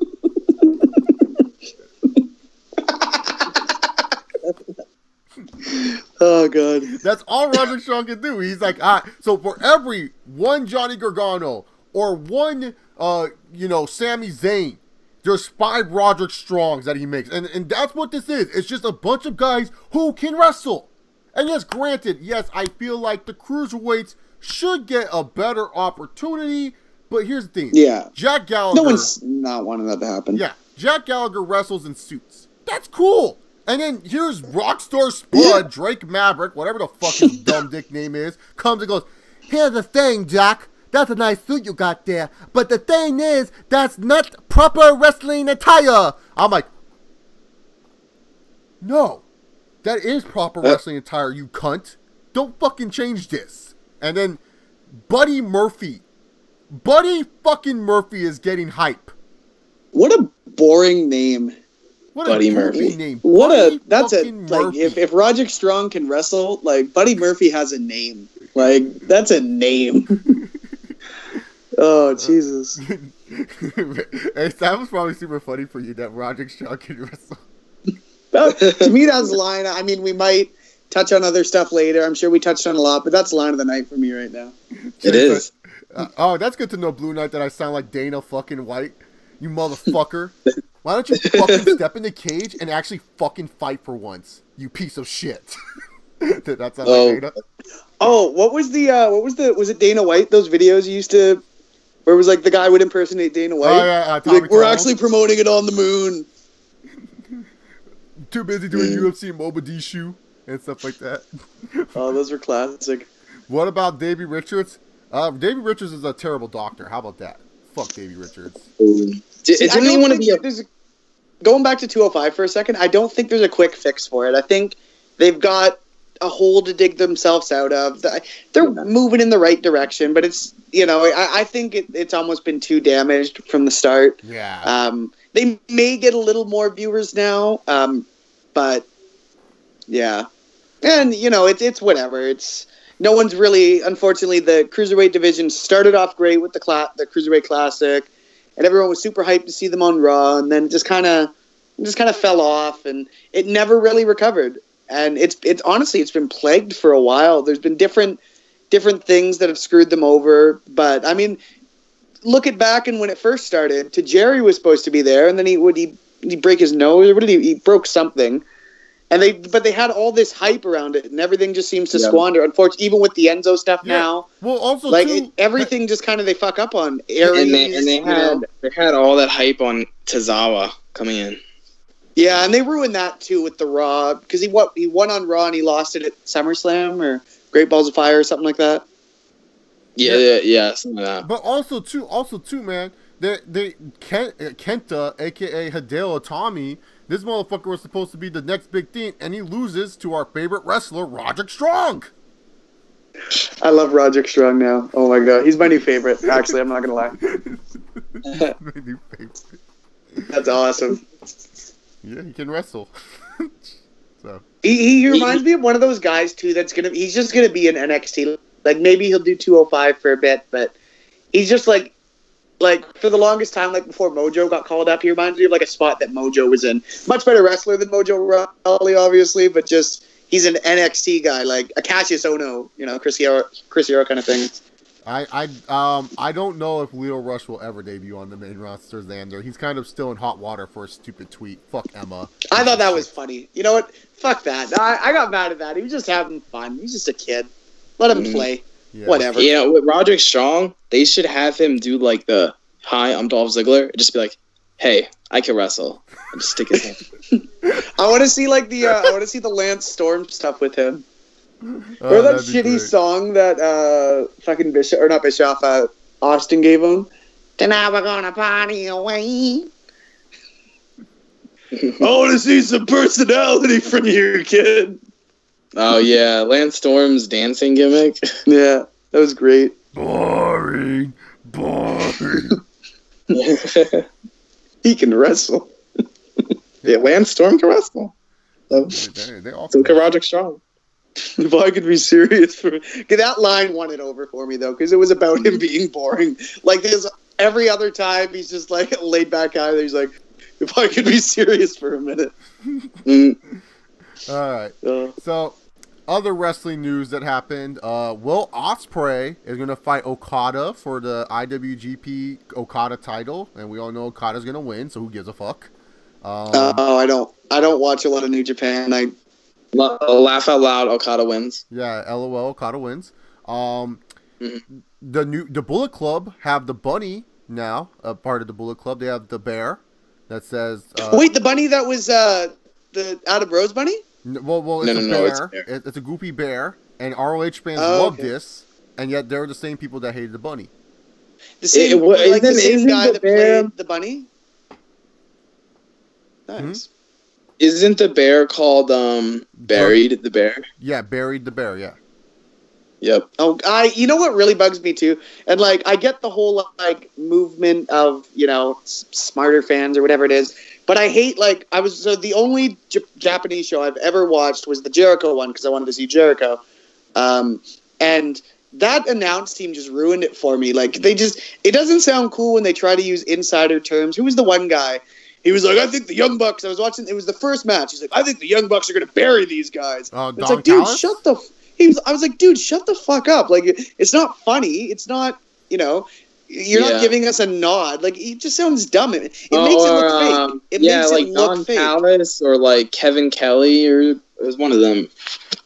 Oh, God.
That's all Roderick Strong can do. He's like, so for every one Johnny Gargano or one, Sami Zayn, there's 5 Roderick Strongs that he makes. And that's what this is. It's just a bunch of guys who can wrestle. And yes, granted, I feel like the cruiserweights should get a better opportunity. But here's the thing.
Yeah.
Jack Gallagher.
No one's not wanting that to happen.
Yeah. Jack Gallagher wrestles in suits. That's cool. And then here's Rockstar Spud, Drake Maverick, whatever the fuck his dumb dick name is, comes and goes, here's the thing, Jack. That's a nice suit you got there. But the thing is, that's not proper wrestling attire. I'm like, no. That is proper wrestling attire, you cunt. Don't fucking change this. And then Buddy fucking Murphy is getting hype.
What a boring name.
What Buddy Murphy name.
If Roderick Strong can wrestle, like Buddy Murphy has a name. Like, that's a name. Oh, Jesus.
Hey, that was probably super funny for you that Roderick Strong can wrestle.
To me, that's the line. I mean, we might touch on other stuff later. I'm sure we touched on a lot, but that's the line of the night for me right now.
It is.
That's good to know, Blue Knight, that I sound like Dana fucking White. You motherfucker. Why don't you fucking step in the cage and actually fucking fight for once? You piece of shit. That's like Dana.
Oh, was it Dana White? Those videos you used to, where it was like the guy would impersonate Dana White?
Oh, yeah,
like, we're actually promoting it on the moon.
Too busy doing UFC Mogadishu and stuff like that.
Oh, those were classic.
What about Davey Richards? Davey Richards is a terrible doctor. How about that? Fuck Davey Richards.
Going back to 205 for a second, I don't think there's a quick fix for it. I think they've got a hole to dig themselves out of. They're moving in the right direction, but it's, I think it's almost been too damaged from the start.
Yeah.
They may get a little more viewers now, but yeah. And, it's whatever. It's no one's really, unfortunately, the Cruiserweight division started off great with the Cruiserweight Classic, and everyone was super hyped to see them on Raw, and then just kind of fell off, and it never really recovered. And it's honestly, it's been plagued for a while. There's been different things that have screwed them over, but I mean, look at back and when it first started. Tajiri was supposed to be there, and then he break his nose, or what did he broke something. And they had all this hype around it, and everything just seems to squander. Unfortunately, even with the Enzo stuff now.
Well, also
everything just kind of they fuck up on.
Aries, and they had all that hype on Tozawa coming in.
Yeah, and they ruined that too with the Raw, because he won on Raw and he lost it at SummerSlam or Great Balls of Fire or something like that.
Yeah, something like that.
But also too, man, Kenta, aka Hideo Itami. This motherfucker was supposed to be the next big thing, and he loses to our favorite wrestler, Roderick Strong.
I love Roderick Strong now. Oh my god, he's my new favorite. Actually, I'm not gonna lie.
My new favorite.
That's awesome.
Yeah, he can wrestle. So
he reminds me of one of those guys too. He's just gonna be in NXT. Like maybe he'll do 205 for a bit, but he's just like for the longest time, like before Mojo got called up, he reminds me of like a spot that Mojo was in. Much better wrestler than Mojo Rawley, obviously, but just he's an NXT guy, like a Cassius Ohno, Chris Hero kind of thing.
I don't know if Leo Rush will ever debut on the main roster, Xander. He's kind of still in hot water for a stupid tweet. Fuck Emma.
I thought that was funny. You know what? Fuck that. I got mad at that. He was just having fun. He's just a kid. Let him play. Yeah. Whatever.
You know, with Roderick Strong, they should have him do like the "Hi, I'm Dolph Ziggler." And just be like, "Hey, I can wrestle." And just stick his hand.
I want to see like the I want to see the Lance Storm stuff with him. Or that shitty song that fucking Bischoff, or not Bischoff, Austin gave him. Tonight we're gonna party away. I want to see some personality from you, kid.
Oh yeah, Lance Storm's dancing gimmick.
Yeah, that was great.
Boring.
He can wrestle.
Yeah, Lance Storm can wrestle. So can Roderick Strong.
If I could be serious for that line won it over for me though, because it was about him being boring. Like there's every other time he's just like laid back out. He's like, if I could be serious for a minute.
All right. So other wrestling news that happened. Will Ospreay is going to fight Okada for the IWGP Okada title, and we all know Okada's going to win. So who gives a fuck?
I don't watch a lot of New Japan.
Laugh out loud, Okada wins.
Yeah, LOL, Okada wins. The Bullet Club have the bunny now, part of the Bullet Club. They have the bear that says...
Wait, the bunny that was the Adam Rose bunny?
Well, it's a bear. It's a goofy bear, and ROH fans love this, and yet they're the same people that hated the bunny.
The same guy that played the bunny? Nice.
Isn't the bear called Buried the Bear?
Yeah, Buried the Bear, yeah.
Yep.
Oh, you know what really bugs me too? And like I get the whole like movement of, you know, smarter fans or whatever it is, but I hate the only Japanese show I've ever watched was the Jericho one because I wanted to see Jericho. And that announce team just ruined it for me. Like it doesn't sound cool when they try to use insider terms. Who was the one guy? He was like, I think the Young Bucks, I was watching, it was the first match. He's like, I think the Young Bucks are going to bury these guys. It's like, dude, I was like, dude, shut the fuck up. Like, it's not funny. It's not, you know, you're not giving us a nod. Like, it just sounds dumb. It makes it look fake. It makes it look fake.
Callis or like Kevin Kelly or it was one of them.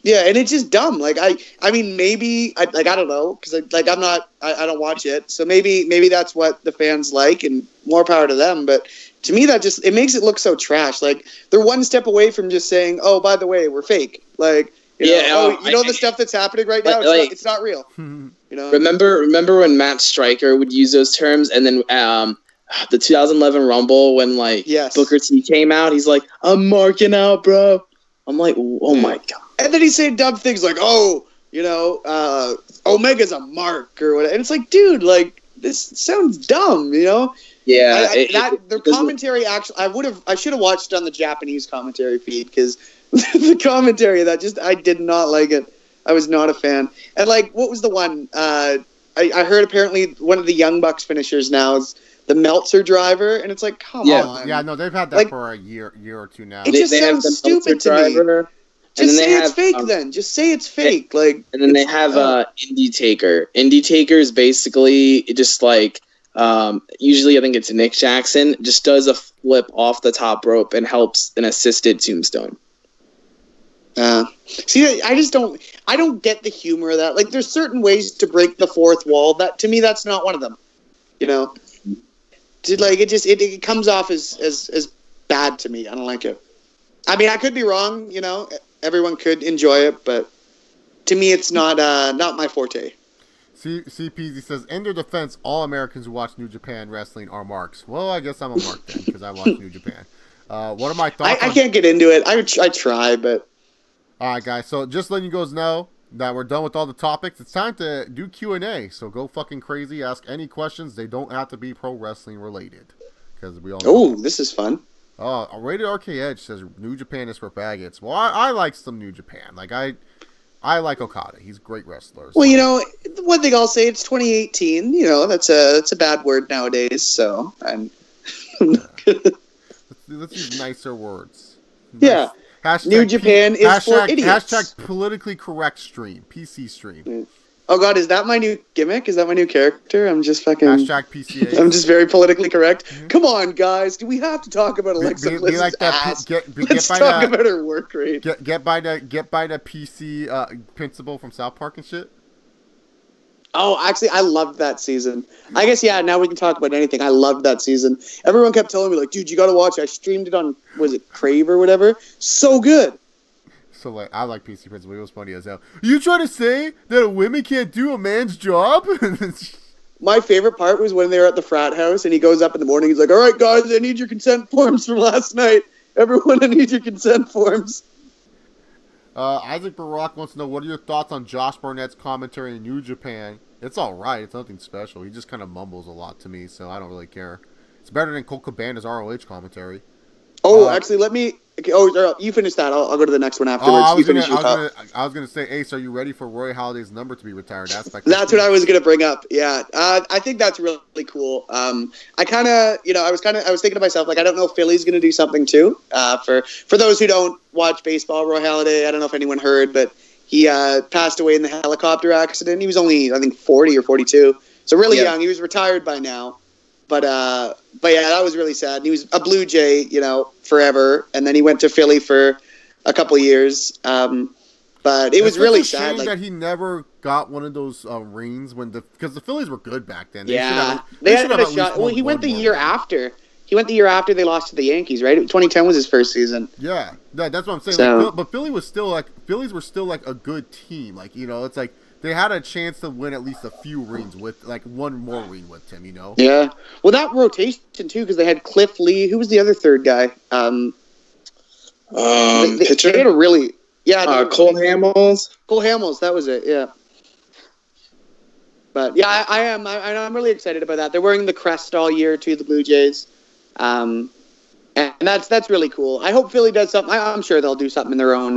Yeah, and it's just dumb. Like, I mean, maybe, I don't know, because I don't watch it. So maybe that's what the fans like, and more power to them. But to me, it makes it look so trash. Like, they're one step away from just saying, oh, by the way, we're fake. Like, the stuff that's happening right now, it's not real. You know?
Remember when Matt Stryker would use those terms, and then the 2011 Rumble when Booker T came out, he's like, I'm marking out, bro. I'm like, oh my god.
And then he's saying dumb things like, oh, you know, Omega's a mark or whatever. And it's like, dude, like, this sounds dumb, you know?
Yeah.
Their commentary I should have watched on the Japanese commentary feed because the commentary I did not like it. I was not a fan. And like, what was the one? I heard apparently one of the Young Bucks finishers now is the Meltzer driver, and it's like, come on.
Yeah, no, they've had that for a year or two now.
It just sounds stupid to me. Just say it's fake then. Just say it's fake. Like,
and then they have Indie Taker. Indie Taker is basically just like usually I think it's Nick Jackson just does a flip off the top rope and helps an assisted tombstone.
See, I don't get the humor of that. Like, there's certain ways to break the fourth wall. That to me, that's not one of them. You know, it comes off as bad to me. I don't like it. I mean, I could be wrong. You know, everyone could enjoy it, but to me, it's not my forte.
CPZ says, in their defense, all Americans who watch New Japan Wrestling are marks. Well, I guess I'm a mark then, because I watch New Japan. What are my thoughts?
I can't get into it. I try, but...
All right, guys. So just letting you guys know that we're done with all the topics. It's time to do Q&A. So go fucking crazy. Ask any questions. They don't have to be pro wrestling related. Because we all know.
Oh, this is fun.
Rated RK Edge says New Japan is for faggots. Well, I like some New Japan. Like, I like Okada. He's a great wrestler. So.
Well, you know, one thing I'll say, it's 2018. You know, that's a bad word nowadays. So
let's use nicer words.
Yeah.
Hashtag
New Japan is for idiots.
Hashtag politically correct stream. PC stream.
Oh God, is that my new gimmick? Is that my new character? I'm just fucking
#PCA.
I'm just very politically correct. Mm-hmm. Come on, guys. Do we have to talk about Alexa Bliss's like ass? Let's talk about her work rate.
Get by the PC principal from South Park and shit.
Oh, actually, I loved that season. I guess, yeah, now we can talk about anything. I loved that season. Everyone kept telling me, like, dude, you got to watch it. I streamed it on, was it Crave or whatever? So good.
So, like, I like PC Principal. It was funny as hell. You trying to say that a woman can't do a man's job?
My favorite part was when they were at the frat house, and he goes up in the morning. He's like, all right, guys, I need your consent forms from last night. Everyone, I need your consent forms.
Isaac Barak wants to know, what are your thoughts on Josh Barnett's commentary in New Japan? It's all right. It's nothing special. He just kind of mumbles a lot to me, so I don't really care. It's better than Colt Cabana's ROH commentary.
Oh, actually, let me... Oh, you finish that. I'll go to the next one afterwards.
I was going to say, Ace, are you ready for Roy Halladay's number to be retired? That's
what I was going to bring up. Yeah, I think that's really cool. I kind of, I was thinking to myself, like, I don't know if Philly's going to do something too. For those who don't watch baseball, Roy Halladay, I don't know if anyone heard, but he passed away in the helicopter accident. He was only, I think, 40 or 42, so really young. He was retired by now. But yeah, that was really sad. He was a Blue Jay, forever, and then he went to Philly for a couple of years. But it was really sad.
That he never got one of those rings because the Phillies were good back then.
They had a shot. Well, he went the year after. He went the year after they lost to the Yankees, right? 2010 was his first season.
Yeah, that's what I'm saying. So, but Phillies were still like a good team. Like, it's like they had a chance to win at least a few rings with, like, one more ring with him,
Yeah. Well, that rotation, too, because they had Cliff Lee. Who was the other third guy?
Pitcher?
They had a really... Yeah.
Cole Hamels.
Cole Hamels, that was it, yeah. But, yeah, I'm really excited about that. They're wearing the crest all year, too, the Blue Jays. And that's really cool. I hope Philly does something. I'm sure they'll do something in their own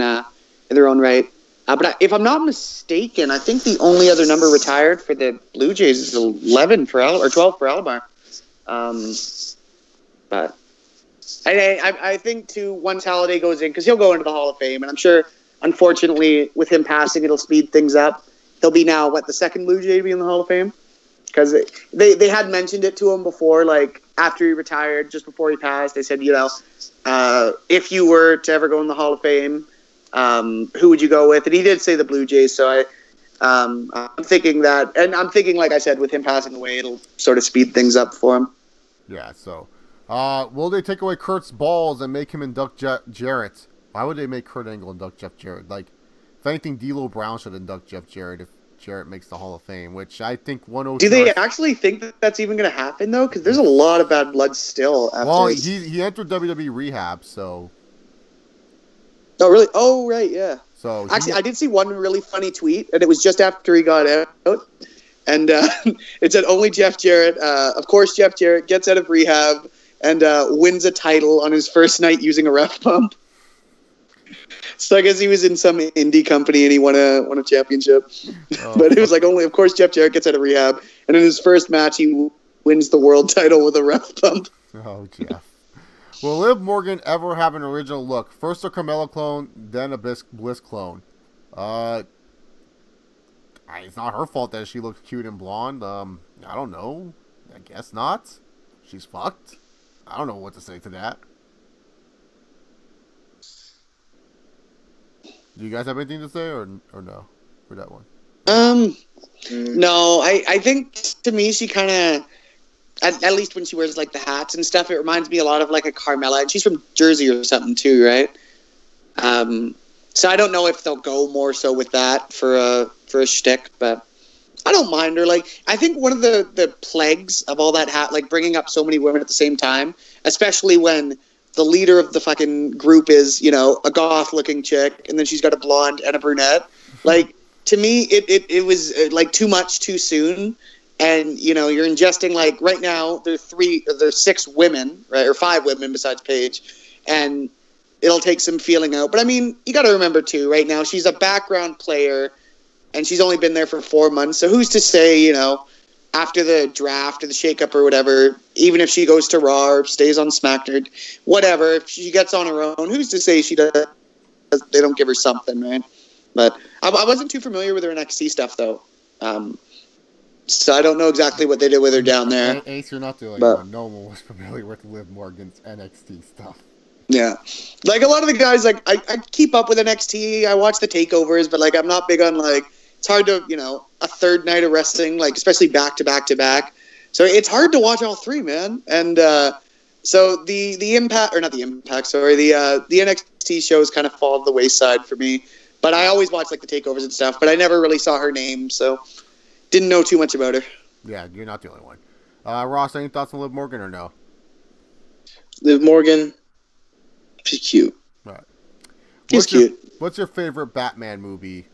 right. But if I'm not mistaken, I think the only other number retired for the Blue Jays is 11 or 12 for Alomar. But I think too, once Halladay goes in, because he'll go into the Hall of Fame, and I'm sure, unfortunately, with him passing, it'll speed things up. He'll be now the second Blue Jay to be in the Hall of Fame, because they had mentioned it to him before, like after he retired, just before he passed. They said, if you were to ever go in the Hall of Fame, who would you go with? And he did say the Blue Jays, so I'm thinking that, and I'm thinking, like I said, with him passing away, it'll sort of speed things up for him.
Yeah, so will they take away Kurt's balls and make him induct Jarrett? Why would they make Kurt Angle induct Jeff Jarrett? Like, if anything, D'Lo Brown should induct Jeff Jarrett if Jarrett makes the Hall of Fame, which I think 102.
Do they actually think that that's even going to happen, though? Because there's a lot of bad blood still.
Well, he entered WWE rehab, so...
Oh, really? Oh, right, yeah.
So
actually, I did see one really funny tweet, and it was just after he got out, and it said only Jeff Jarrett. Of course, Jeff Jarrett gets out of rehab and wins a title on his first night using a ref pump. So I guess he was in some indie company and he won a championship. Oh, but it was like only, of course, Jeff Jarrett gets out of rehab, and in his first match, he wins the world title with a ref pump.
Oh, Jeff. Will Liv Morgan ever have an original look? First a Carmella clone, then a Bliss clone. It's not her fault that she looks cute and blonde. I don't know. I guess not. She's fucked. I don't know what to say to that. Do you guys have anything to say or no for that one?
No. I think to me she kind of. At least when she wears, like, the hats and stuff, it reminds me a lot of, like, a Carmella. And she's from Jersey or something, too, right? So I don't know if they'll go more so with that for a shtick, but I don't mind her. Like, I think one of the plagues of all that hat, like, bringing up so many women at the same time, especially when the leader of the fucking group is, a goth-looking chick, and then she's got a blonde and a brunette. Like, to me, it was, like, too much too soon. And, you're ingesting, like, right now, there's 6 women, right, or 5 women besides Paige, and it'll take some feeling out. But, I mean, you got to remember, too, right now, she's a background player, and she's only been there for 4 months. So who's to say, after the draft or the shakeup or whatever, even if she goes to Raw or stays on Smackdown, whatever, if she gets on her own, who's to say they don't give her something, right? But I wasn't too familiar with her NXT stuff, though. So I don't know exactly what they did with her down there.
Ace, you're not the only one. No one was familiar with Liv Morgan's NXT stuff.
Yeah. Like, a lot of the guys, like, I keep up with NXT. I watch the takeovers, but, like, I'm not big on, like, it's hard to, a third night of wrestling, like, especially back to back to back. So it's hard to watch all three, man. And so the Impact, or not the Impact, sorry, the NXT shows kind of fall to the wayside for me. But I always watch, like, the takeovers and stuff, but I never really saw her name, so didn't know too much about her.
Yeah, you're not the only one. Ross, any thoughts on Liv Morgan or no?
Liv Morgan, she's cute.
All right.
She's cute.
What's your favorite Batman movie?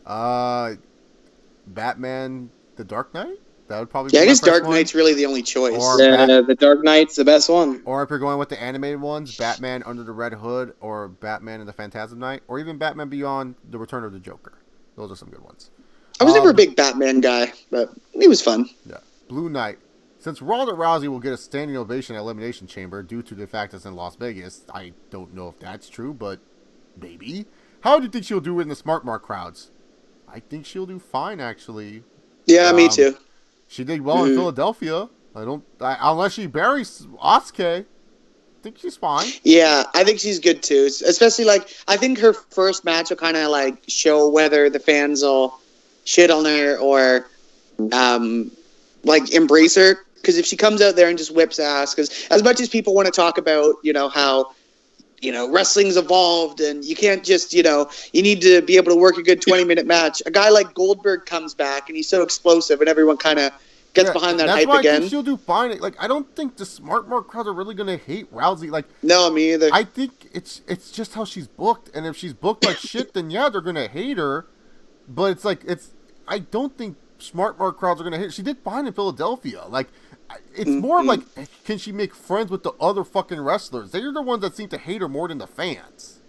Batman: The Dark Knight? That would probably be
I guess Dark
one.
Knight's really the only choice.
Or
the Dark Knight's the best one.
Or if you're going with the animated ones, Batman Under the Red Hood, or Batman and the Phantasm Knight, or even Batman Beyond: The Return of the Joker. Those are some good ones.
I was never a big Batman guy, but he was fun.
Yeah. Blue Knight. Since Ronda Rousey will get a standing ovation at Elimination Chamber due to the fact it's in Las Vegas, I don't know if that's true, but maybe. How do you think she'll do in the Smart Mark crowds? I think she'll do fine, actually.
Yeah, me too.
She did well in Philadelphia. Unless she buries Asuka, I think she's fine.
Yeah, I think she's good too. Especially, like, I think her first match will kind of, like, show whether the fans will shit on her or, like, embrace her. Because if she comes out there and just whips ass, because as much as people want to talk about, how, wrestling's evolved and you can't just, you need to be able to work a good 20-minute match. A guy like Goldberg comes back and he's so explosive and everyone kind of gets behind that hype again. That's why I think
she'll do fine. Like, I don't think the Smart Mark crowds are really going to hate Rousey. Like,
no, me either.
I think it's just how she's booked. And if she's booked like shit, then yeah, they're going to hate her. But it's like, I don't think Smart Mark crowds are going to hate her. She did fine in Philadelphia. Like, it's more like, can she make friends with the other fucking wrestlers? They're the ones that seem to hate her more than the fans.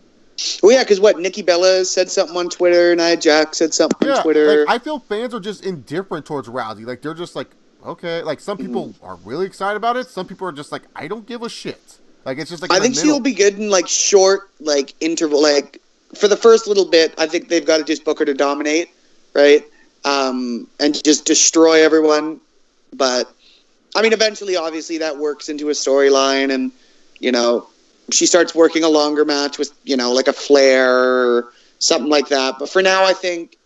Well, yeah, because Nikki Bella said something on Twitter, Nia Jax said something on Twitter.
Like, I feel fans are just indifferent towards Rousey. Like, they're just like, okay. Like, some people are really excited about it. Some people are just like, I don't give a shit. Like, it's just like,
I think she'll be good in, like, short, like, interval. Like, for the first little bit, I think they've got to just book her to dominate, right? And just destroy everyone. But I mean, eventually, obviously, that works into a storyline, and, she starts working a longer match with, like a Flair or something like that. But for now, I think,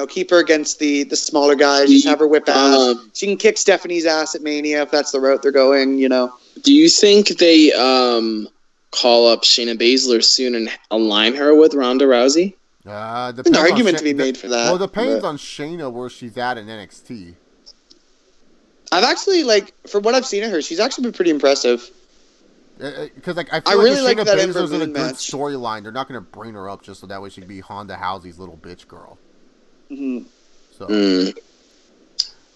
keep her against the smaller guys, just have her whip ass. She can kick Stephanie's ass at Mania if that's the route they're going,
Do you think they call up Shayna Baszler soon and align her with Ronda Rousey?
There's an argument to be made for that.
Well, it depends on Shayna where she's at in NXT.
I've actually, like, for what I've seen of her, she's actually been pretty impressive.
Because, like, I feel
really
like
like
Shayna
that
Baszler's in a
Ember
good
match.
storyline. They're not going to bring her up just so that way she can be Honda Housey's little bitch girl.
Mm-hmm.
So,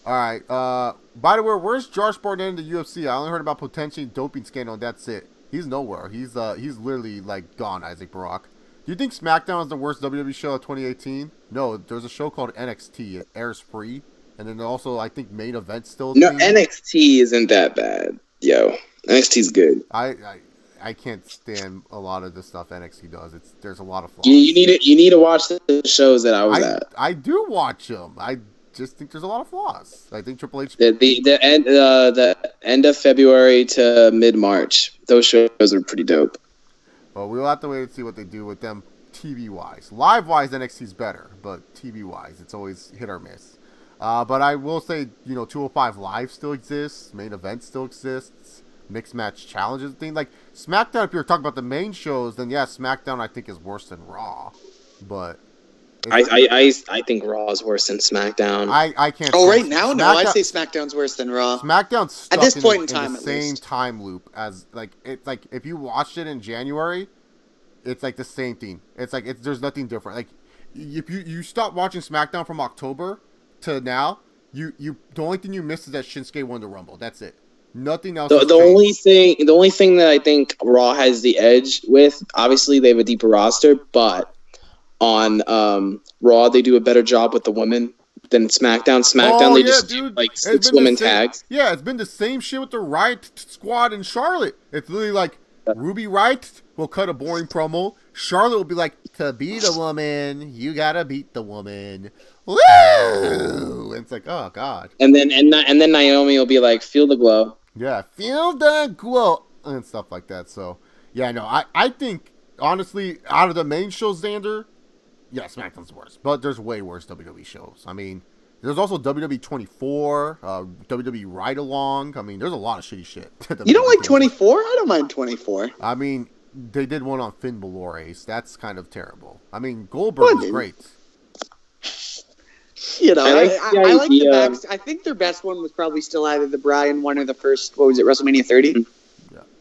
all right. By the way, where's Josh Barnett in the UFC? I only heard about potentially doping scandal, and that's it. He's nowhere. He's literally, like, gone, Isaac Barak. Do you think Smackdown is the worst WWE show of 2018? No, there's a show called NXT. It airs free. And then also, I think Main Event still.
No, NXT isn't that bad. Yo, NXT's good.
I can't stand a lot of the stuff NXT does. There's a lot of flaws.
You need to watch the shows that I was at.
I do watch them. I just think there's a lot of flaws. I think Triple H.
The end of February to mid-March, those shows are pretty dope.
Well, we'll have to wait and see what they do with them TV wise. Live wise, NXT's better, but TV wise, it's always hit or miss. But I will say, 205 Live still exists. Main Event still exists. Mixed Match Challenges thing. Like, SmackDown, if you're talking about the main shows, then yeah, SmackDown I think is worse than Raw. But
I think Raw is worse than SmackDown.
I can't.
Oh, right now? No, I'd say SmackDown's worse than Raw.
SmackDown's stuck
at this point in
in
time,
the
at
same
least.
time loop as, like, it's like if you watched it in January, it's like the same thing. It's like there's nothing different. Like, if you stop watching SmackDown from October to now, the only thing you missed is that Shinsuke won the Rumble. That's it. Nothing else.
The only thing that I think Raw has the edge with, obviously they have a deeper roster, but on Raw they do a better job with the women than SmackDown. They just do like 6 women tags.
Yeah, it's been the same shit with the Riot Squad in Charlotte. It's literally like Ruby Riot will cut a boring promo. Charlotte will be like, to beat a woman, you gotta beat the woman. Woo! And it's like, oh god.
And then Naomi will be like, feel the glow.
Yeah, feel the glow and stuff like that. So yeah, no, I think honestly, out of the main shows, Xander, yeah, SmackDown's worse. But there's way worse WWE shows. I mean, there's also WWE 24, WWE Ride Along. I mean, there's a lot of shitty shit.
You don't like 24? I don't mind 24.
I mean, they did one on Finn Balor Ace. That's kind of terrible. I mean, Goldberg was great.
You know, I like the backs. I think their best one was probably still either the Bryan one or the first, what was it, WrestleMania 30?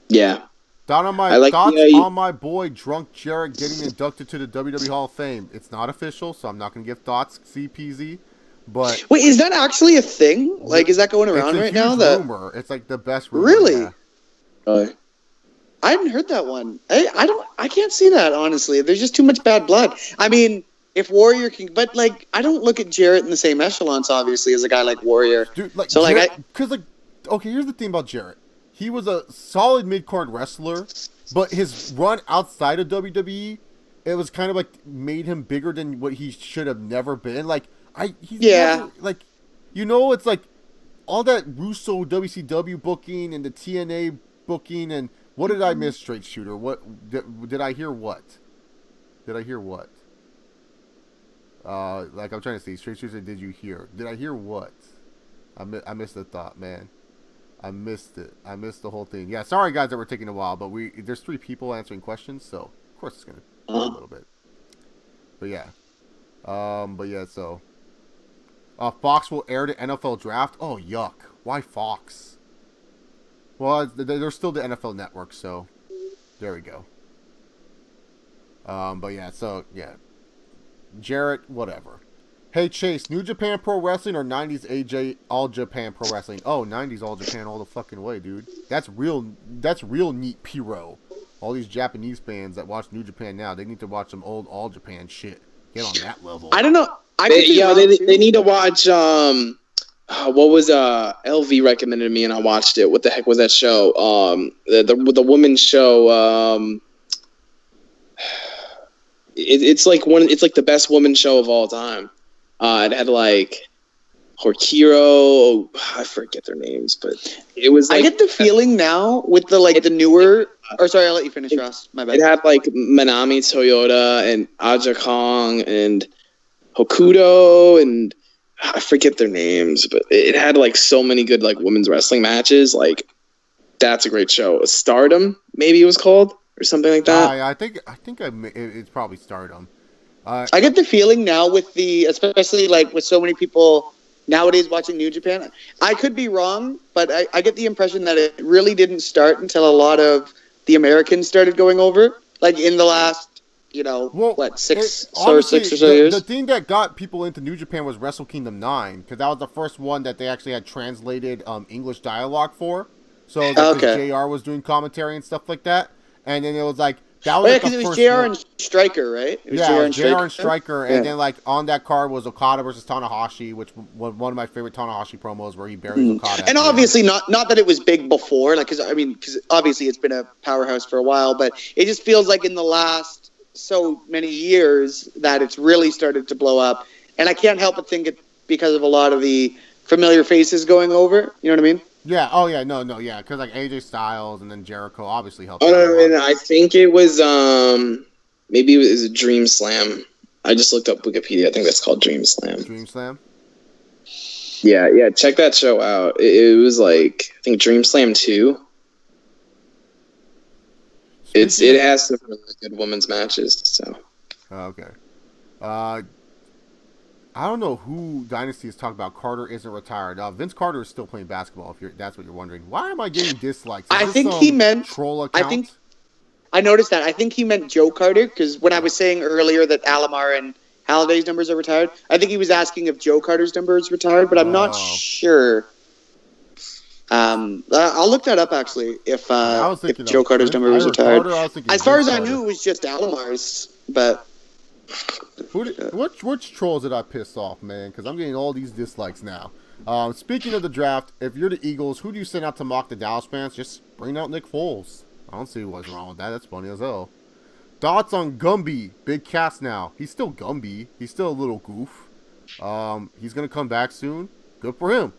Yeah.
Down on my thoughts on my boy Drunk Jarrett getting inducted to the WWE Hall of Fame. It's not official, so I'm not going to give thoughts. CPZ. But
wait, is that actually a thing? Like, is that going around right now?
The rumor. It's like the best rumor.
Really? Yeah. I hadn't heard that one. I can't see that, honestly. There's just too much bad blood. I mean, if Warrior can, but like, I don't look at Jarrett in the same echelons, obviously, as a guy like Warrior.
Dude, like,
so
Jarrett, okay, here's the thing about Jarrett. He was a solid mid-card wrestler, but his run outside of WWE, it was kind of like made him bigger than what he should have never been. Like, never, like, you know, it's like all that Russo WCW booking and the TNA booking, and what did I miss, Straight Shooter? What did I hear? What did I hear? What? Like, I'm trying to say, Straight Shooter, did you hear? Did I hear what? I missed the thought, man. I missed it. I missed the whole thing. Yeah, sorry guys that we're taking a while, but there's 3 people answering questions, so of course it's gonna take a little bit. But yeah, so Fox will air the NFL draft. Oh yuck! Why Fox? Well, they're still the NFL network, so there we go. But yeah, so yeah, Jarrett, whatever. Hey Chase, New Japan Pro Wrestling or 90s AJ All Japan Pro Wrestling? Oh, 90s All Japan all the fucking way, dude. That's real neat Piro. All these Japanese fans that watch New Japan now, they need to watch some old All Japan shit. Get on that level.
I don't know.
They need to watch what was LV recommended to me and I watched it. What the heck was that show? The women's show. It's like the best women's show of all time. It had like Horkiro, I forget their names, but it was like,
I get the feeling now with the newer, or sorry, I'll let you finish, Ross. My bad.
It had like Manami Toyota and Aja Kong and Hokuto and I forget their names, but it had like so many good like women's wrestling matches. Like, that's a great show. Stardom, maybe it was called, or something like that.
I think it's probably Stardom.
I get the feeling now especially like with so many people nowadays watching New Japan. I could be wrong, but I get the impression that it really didn't start until a lot of the Americans started going over, like in the last, 6 or so years.
The thing that got people into New Japan was Wrestle Kingdom 9, because that was the first one that they actually had translated English dialogue for. So JR was doing commentary and stuff like that, and then it was like.
Because it was JR and Striker, right?
It was JR and Striker, and then like on that card was Okada versus Tanahashi, which was one of my favorite Tanahashi promos where he buries Okada.
And obviously not that it was big before, like because obviously it's been a powerhouse for a while, but it just feels like in the last so many years that it's really started to blow up, and I can't help but think it's because of a lot of the familiar faces going over. You know what I mean?
Yeah. Oh, yeah. No. Yeah. Because like AJ Styles and then Jericho obviously helped.
And I think it was maybe it was a Dream Slam. I just looked up Wikipedia. I think that's called Dream Slam.
Dream Slam.
Yeah. Check that show out. It was like I think Dream Slam 2. It has some really good women's matches. So.
Okay. I don't know who Dynasty is talking about. Carter isn't retired. Vince Carter is still playing basketball, if that's what you're wondering. Why am I getting dislikes?
I think he meant
troll account.
I noticed that. I think he meant Joe Carter, because when I was saying earlier that Alomar and Halliday's numbers are retired, I think he was asking if Joe Carter's number is retired, but I'm not sure. I'll look that up actuch if Joe Carter's number was retired.
Carter,
as far as I knew, it was just Alomar's, but.
Which trolls did I piss off, man? Because I'm getting all these dislikes now. Speaking of the draft, if you're the Eagles, who do you send out to mock the Dallas fans? Just bring out Nick Foles. I don't see what's wrong with that. That's funny as hell. Thoughts on Gumby? Big cast now. He's still Gumby. He's still a little goof. He's gonna come back soon. Good for him.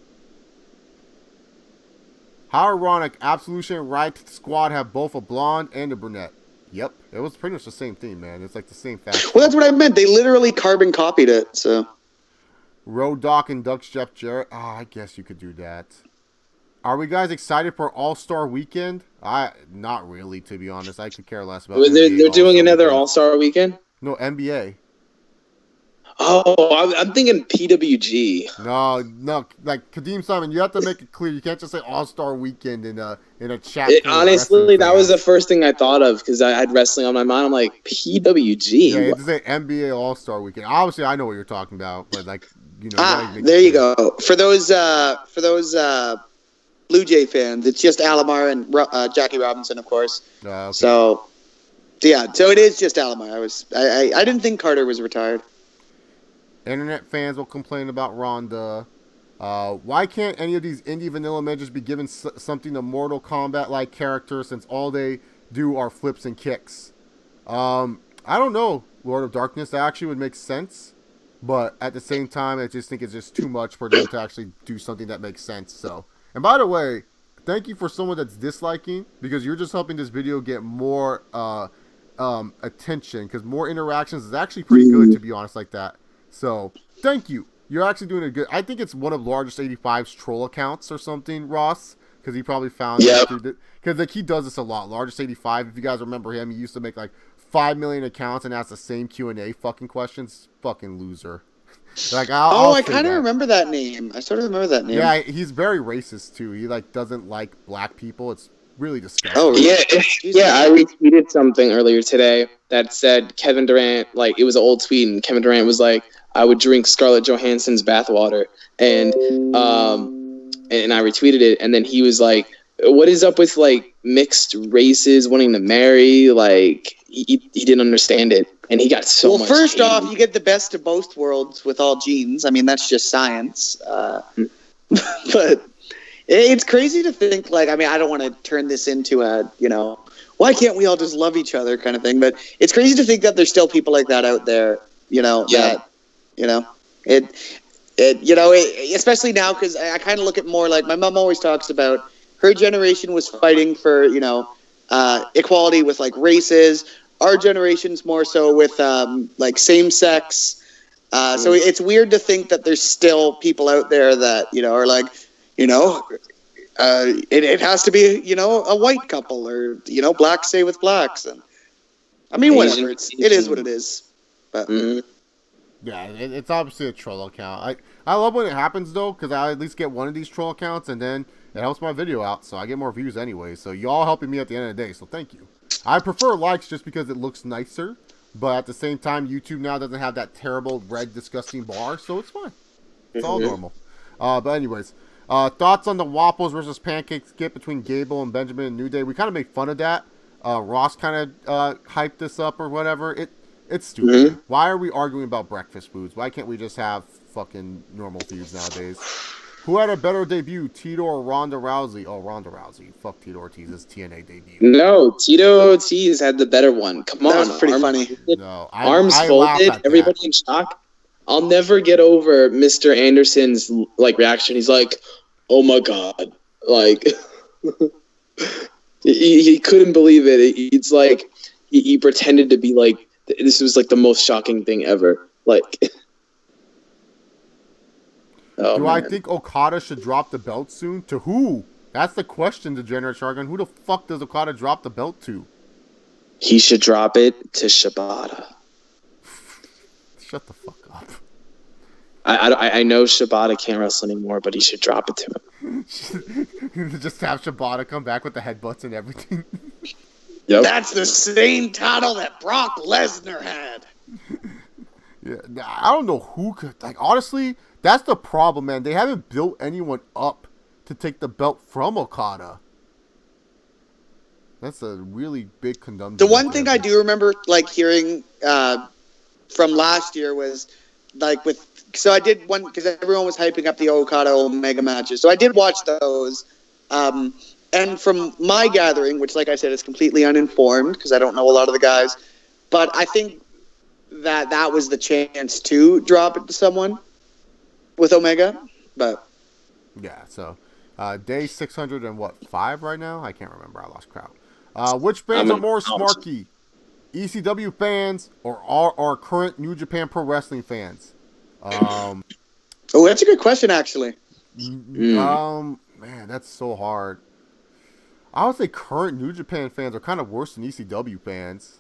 How ironic. Absolution and Right Squad have both a blonde and a brunette. Yep. It was pretty much the same thing, man. It's like the same faction.
Well, that's what I meant. They literally carbon copied it, so.
Road Doc and Ducks Jeff Jarrett. Oh, I guess you could do that. Are we guys excited for All-Star Weekend? Not really, to be honest. I could care less about
They're doing another All-Star Weekend?
No, NBA.
Oh, I'm thinking PWG.
No, like Kadeem Simon, you have to make it clear. You can't just say All-Star Weekend in a chat.
Honestly, that was the first thing I thought of because I had wrestling on my mind. I'm like, PWG?
Yeah, you have to say NBA All-Star Weekend. Obviously, I know what you're talking about, but like, you know.
There you go. For those Blue Jay fans, it's just Alomar and Jackie Robinson, of course.
Okay.
So it is just Alomar. I didn't think Carter was retired.
Internet fans will complain about Ronda. Why can't any of these indie vanilla men just be given something a Mortal Kombat-like character since all they do are flips and kicks? I don't know, Lord of Darkness. That actually would make sense. But at the same time, I just think it's just too much for them to actually do something that makes sense. So, and by the way, thank you for someone that's disliking, because you're just helping this video get more attention, because more interactions is actually pretty good, to be honest, like that. So, thank you. You're actually doing a good. I think it's one of Largest 85's troll accounts or something, Ross, because he probably found because like he does this a lot. Largest 85. If you guys remember him, he used to make like 5 million accounts and ask the same Q&A fucking questions. Fucking loser. Like
I kind of remember that name. I sort of remember that name.
Yeah, he's very racist too. He like doesn't like black people. It's really disgusting.
Oh yeah, I retweeted something earlier today that said Kevin Durant, like it was an old tweet, and Kevin Durant was like, "I would drink Scarlett Johansson's bathwater," and I retweeted it, and then he was like, "What is up with like mixed races wanting to marry?" Like he didn't understand it, and he got so much.
Well, first off, you get the best of both worlds with all genes. I mean, that's just science. But it's crazy to think, like, I mean, I don't want to turn this into a, why can't we all just love each other kind of thing, but it's crazy to think that there's still people like that out there, especially now, because I kind of look at more like, my mom always talks about her generation was fighting for, equality with, like, races. Our generation's more so with, like, same-sex. So it's weird to think that there's still people out there that, are like, it has to be, a white couple, or, blacks stay with blacks. And I mean, whatever. It is what it is. But
yeah, it's obviously a troll account. I love when it happens, though, because I at least get one of these troll accounts, and then it helps my video out, so I get more views anyway. So y'all helping me at the end of the day, so thank you. I prefer likes just because it looks nicer, but at the same time, YouTube now doesn't have that terrible red disgusting bar, so it's fine. It's all normal. But anyways, thoughts on the waffles versus pancakes skit between Gable and Benjamin and New Day? We kind of made fun of that. Ross kind of hyped this up or whatever. It's stupid. Why are we arguing about breakfast foods? Why can't we just have fucking normal foods nowadays? Who had a better debut, Tito or Ronda Rousey? Oh, Ronda Rousey. Fuck Tito Ortiz's TNA debut.
No, Tito Ortiz had the better one. Come on.
That was pretty funny.
No,
arms folded, everybody in shock. I'll never get over Mr. Anderson's like reaction. He's like, "Oh my god!" Like he couldn't believe it. It's like he pretended to be like this was like the most shocking thing ever. Like,
do I think Okada should drop the belt soon? To who? That's the question, Degenerate Shargun. Who the fuck does Okada drop the belt to?
He should drop it to Shibata.
Shut the fuck up.
I know Shibata can't wrestle anymore, but he should drop it to him.
Just have Shibata come back with the headbutts and everything.
Yep. That's the same title that Brock Lesnar had.
Yeah, I don't know who could. Like, honestly, that's the problem, man. They haven't built anyone up to take the belt from Okada. That's a really big conundrum.
The one thing I do remember, like, hearing from last year was, like, so I did one, because everyone was hyping up the Okada Omega matches. So I did watch those. And from my gathering, which, like I said, is completely uninformed because I don't know a lot of the guys, but I think that was the chance to drop it to someone with Omega. But
yeah, so day 605 right now. I can't remember. I lost count. Which fans are more smarky, ECW fans or our current New Japan Pro Wrestling fans?
Oh, that's a good question, actually.
Man, that's so hard. I would say current New Japan fans are kind of worse than ECW fans.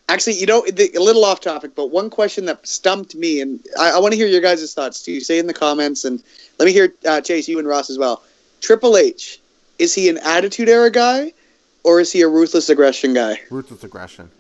Actually, a little off topic, but one question that stumped me, and I want to hear your guys' thoughts too. Say in the comments, and let me hear, Chase, you and Ross as well. Triple H, is he an Attitude Era guy, or is he a Ruthless Aggression guy?
Ruthless Aggression.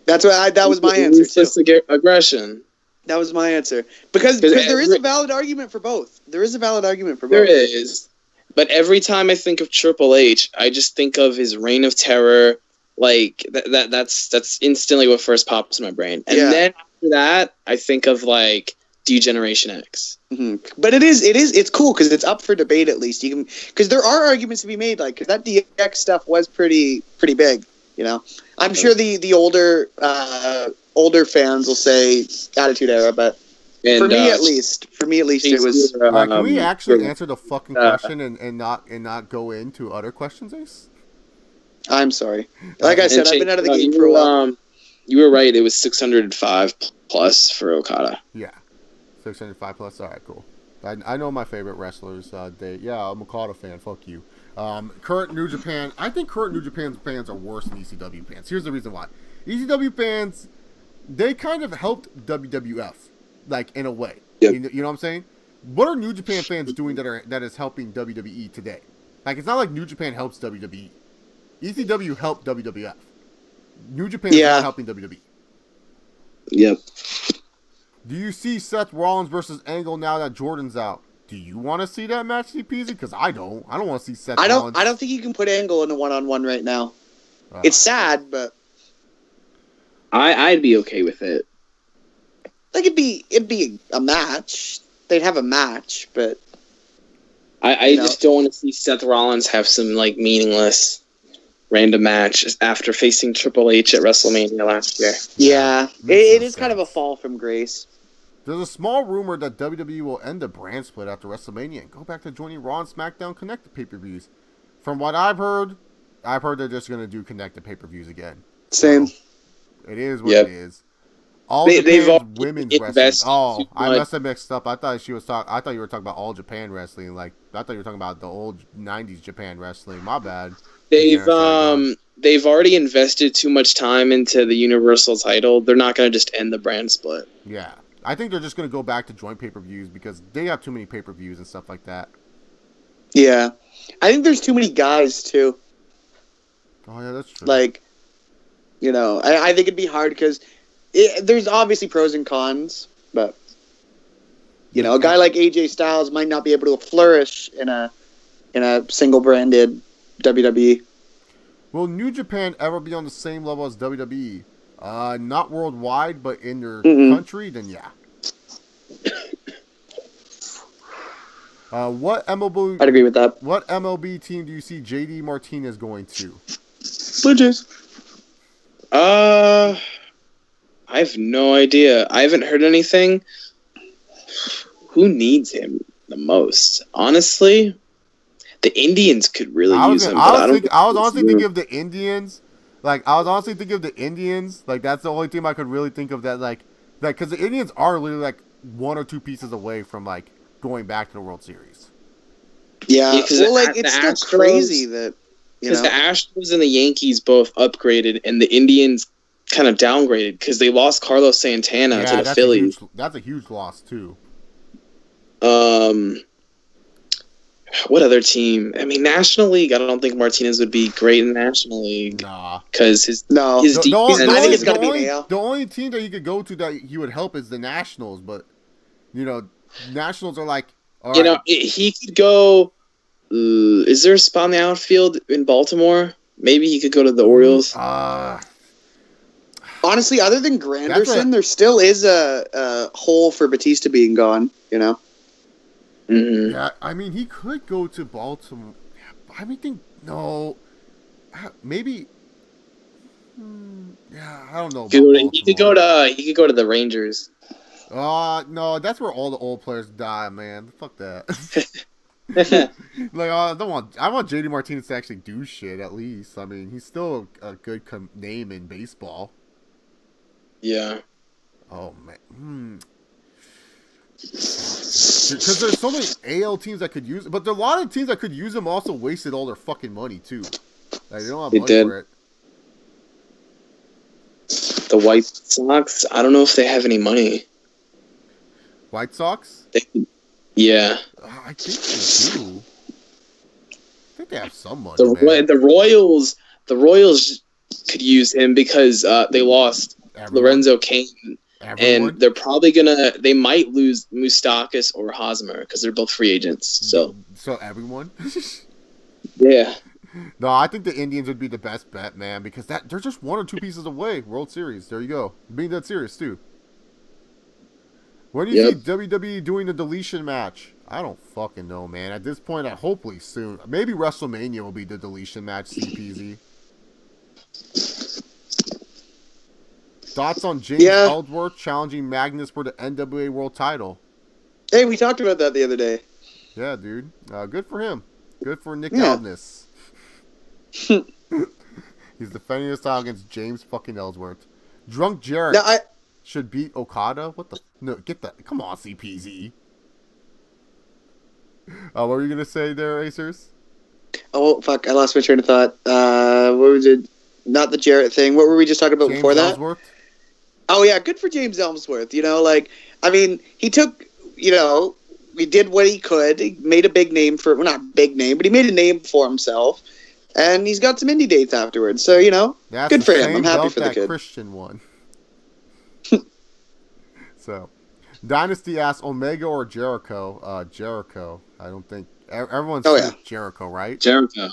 That was my answer,
Ruthless Aggression.
That was my answer. Because there is a valid argument for both. There is.
But every time I think of Triple H, I just think of his reign of terror. Like that's instantly what first pops in my brain. And then after that, I think of like D-Generation X.
Mm-hmm. But it's cool because it's up for debate at least. Because there are arguments to be made. Like, cause that DX stuff was pretty big. You know, I'm sure the older fans will say Attitude Era, but. For me at least, it was.
Can we actually answer the fucking question and not go into other questions, Ace?
I'm sorry. Like I said, I've been out of the game for a while.
You were right. It was 605 plus for Okada.
Yeah, 605 plus. All right, cool. I know my favorite wrestlers. I'm a Okada fan. Fuck you. Current New Japan. I think current New Japan fans are worse than ECW fans. Here's the reason why. ECW fans, they kind of helped WWF. Like, in a way. Yep. You know what I'm saying? What are New Japan fans doing that is helping WWE today? Like, it's not like New Japan helps WWE. ECW helped WWF. New Japan is not helping WWE.
Yep.
Do you see Seth Rollins versus Angle now that Jordan's out? Do you want to see that match, CPZ? Because I don't. I don't want to see Seth Rollins.
I don't think you can put Angle in a one-on-one right now. It's sad, but...
I'd be okay with it.
Like, it'd be a match. They'd have a match, but
I just don't want to see Seth Rollins have some like meaningless random match after facing Triple H at WrestleMania last year.
Yeah, it is kind of a fall from grace.
There's a small rumor that WWE will end the brand split after WrestleMania and go back to joining Raw and SmackDown Connected pay-per-views. From what I've heard they're just going to do Connected pay-per-views again.
Same.
So, it is what it is. All Japan's women's wrestling. Oh, I must have mixed up. I thought you were talking about All Japan Wrestling. Like, I thought you were talking about the old '90s Japan Wrestling. My bad.
They've already invested too much time into the Universal title. They're not going to just end the brand split.
Yeah, I think they're just going to go back to joint pay-per-views because they have too many pay-per-views and stuff like that.
Yeah, I think there's too many guys too.
Oh yeah, that's true.
Like, I think it'd be hard because. There's obviously pros and cons, but a guy like AJ Styles might not be able to flourish in a single branded WWE.
Will New Japan ever be on the same level as WWE? Not worldwide, but in their country, then yeah. What MLB?
I'd agree with that.
What MLB team do you see JD Martinez going to?
Blue Jays.
I have no idea. I haven't heard anything. Who needs him the most? Honestly, the Indians could really use him.
I was honestly thinking of the Indians. Like, that's the only team I could really think of that, like, because the Indians are literally, like, one or two pieces away from, like, going back to the World Series.
Yeah, it's still crazy that,
because the Astros and the Yankees both upgraded, and the Indians kind of downgraded because they lost Carlos Santana to the Phillies.
That's a huge loss too.
What other team? I mean, National League. I don't think Martinez would be great in the National League.
Nah,
because his
defense. I think it's gonna be
the only team that you could go to that he would help is the Nationals, but Nationals are like,
he could go. Is there a spot in the outfield in Baltimore? Maybe he could go to the Orioles.
Honestly, other than Granderson, there still is a hole for Batista being gone,
Mm-hmm.
Yeah, I mean, he could go to Baltimore. I mean, No, maybe. Yeah, I don't know.
He could go to the Rangers.
No, that's where all the old players die, man. Fuck that. Like, I want JD Martinez to actually do shit at least. I mean, he's still a good name in baseball.
Yeah.
Oh man. Because there's so many AL teams that could use, but a lot of teams that could use him also wasted all their fucking money too. Like, they don't have money for it.
The White Sox, I don't know if they have any money.
White Sox?
Yeah.
I think they do. I think they have some money.
The Royals could use him because they lost Lorenzo Cain.
Everyone?
And they might lose Moustakas or Hosmer because they're both free agents. So
everyone?
Yeah.
No, I think the Indians would be the best bet, man, because they're just 1 or 2 pieces away. World Series. There you go. Being that serious, too. When do you see WWE doing the deletion match? I don't fucking know, man. At this point, hopefully soon. Maybe WrestleMania will be the deletion match, CPZ. Thoughts on James Ellsworth challenging Magnus for the NWA World Title?
Hey, we talked about that the other day.
Yeah, dude. Good for him. Good for Nick Aldis. He's defending his title against James fucking Ellsworth. Drunk Jarrett should beat Okada? What the... No, get that. Come on, CPZ. What were you going to say there, Acers?
Oh, fuck. I lost my train of thought. What was it? Not the Jarrett thing. What were we just talking about before that?
Ellsworth?
Oh, yeah. Good for James Ellsworth. You know, like, I mean, he took, you know, he did what he could. He made a big name for, well, not big name, but he made a name for himself. And he's got some indie dates afterwards. So, you know, good for him. I'm happy for the kid.
Christian won. So, Dynasty asks Omega or Jericho. Jericho. I don't think everyone's Jericho, right?
Jericho.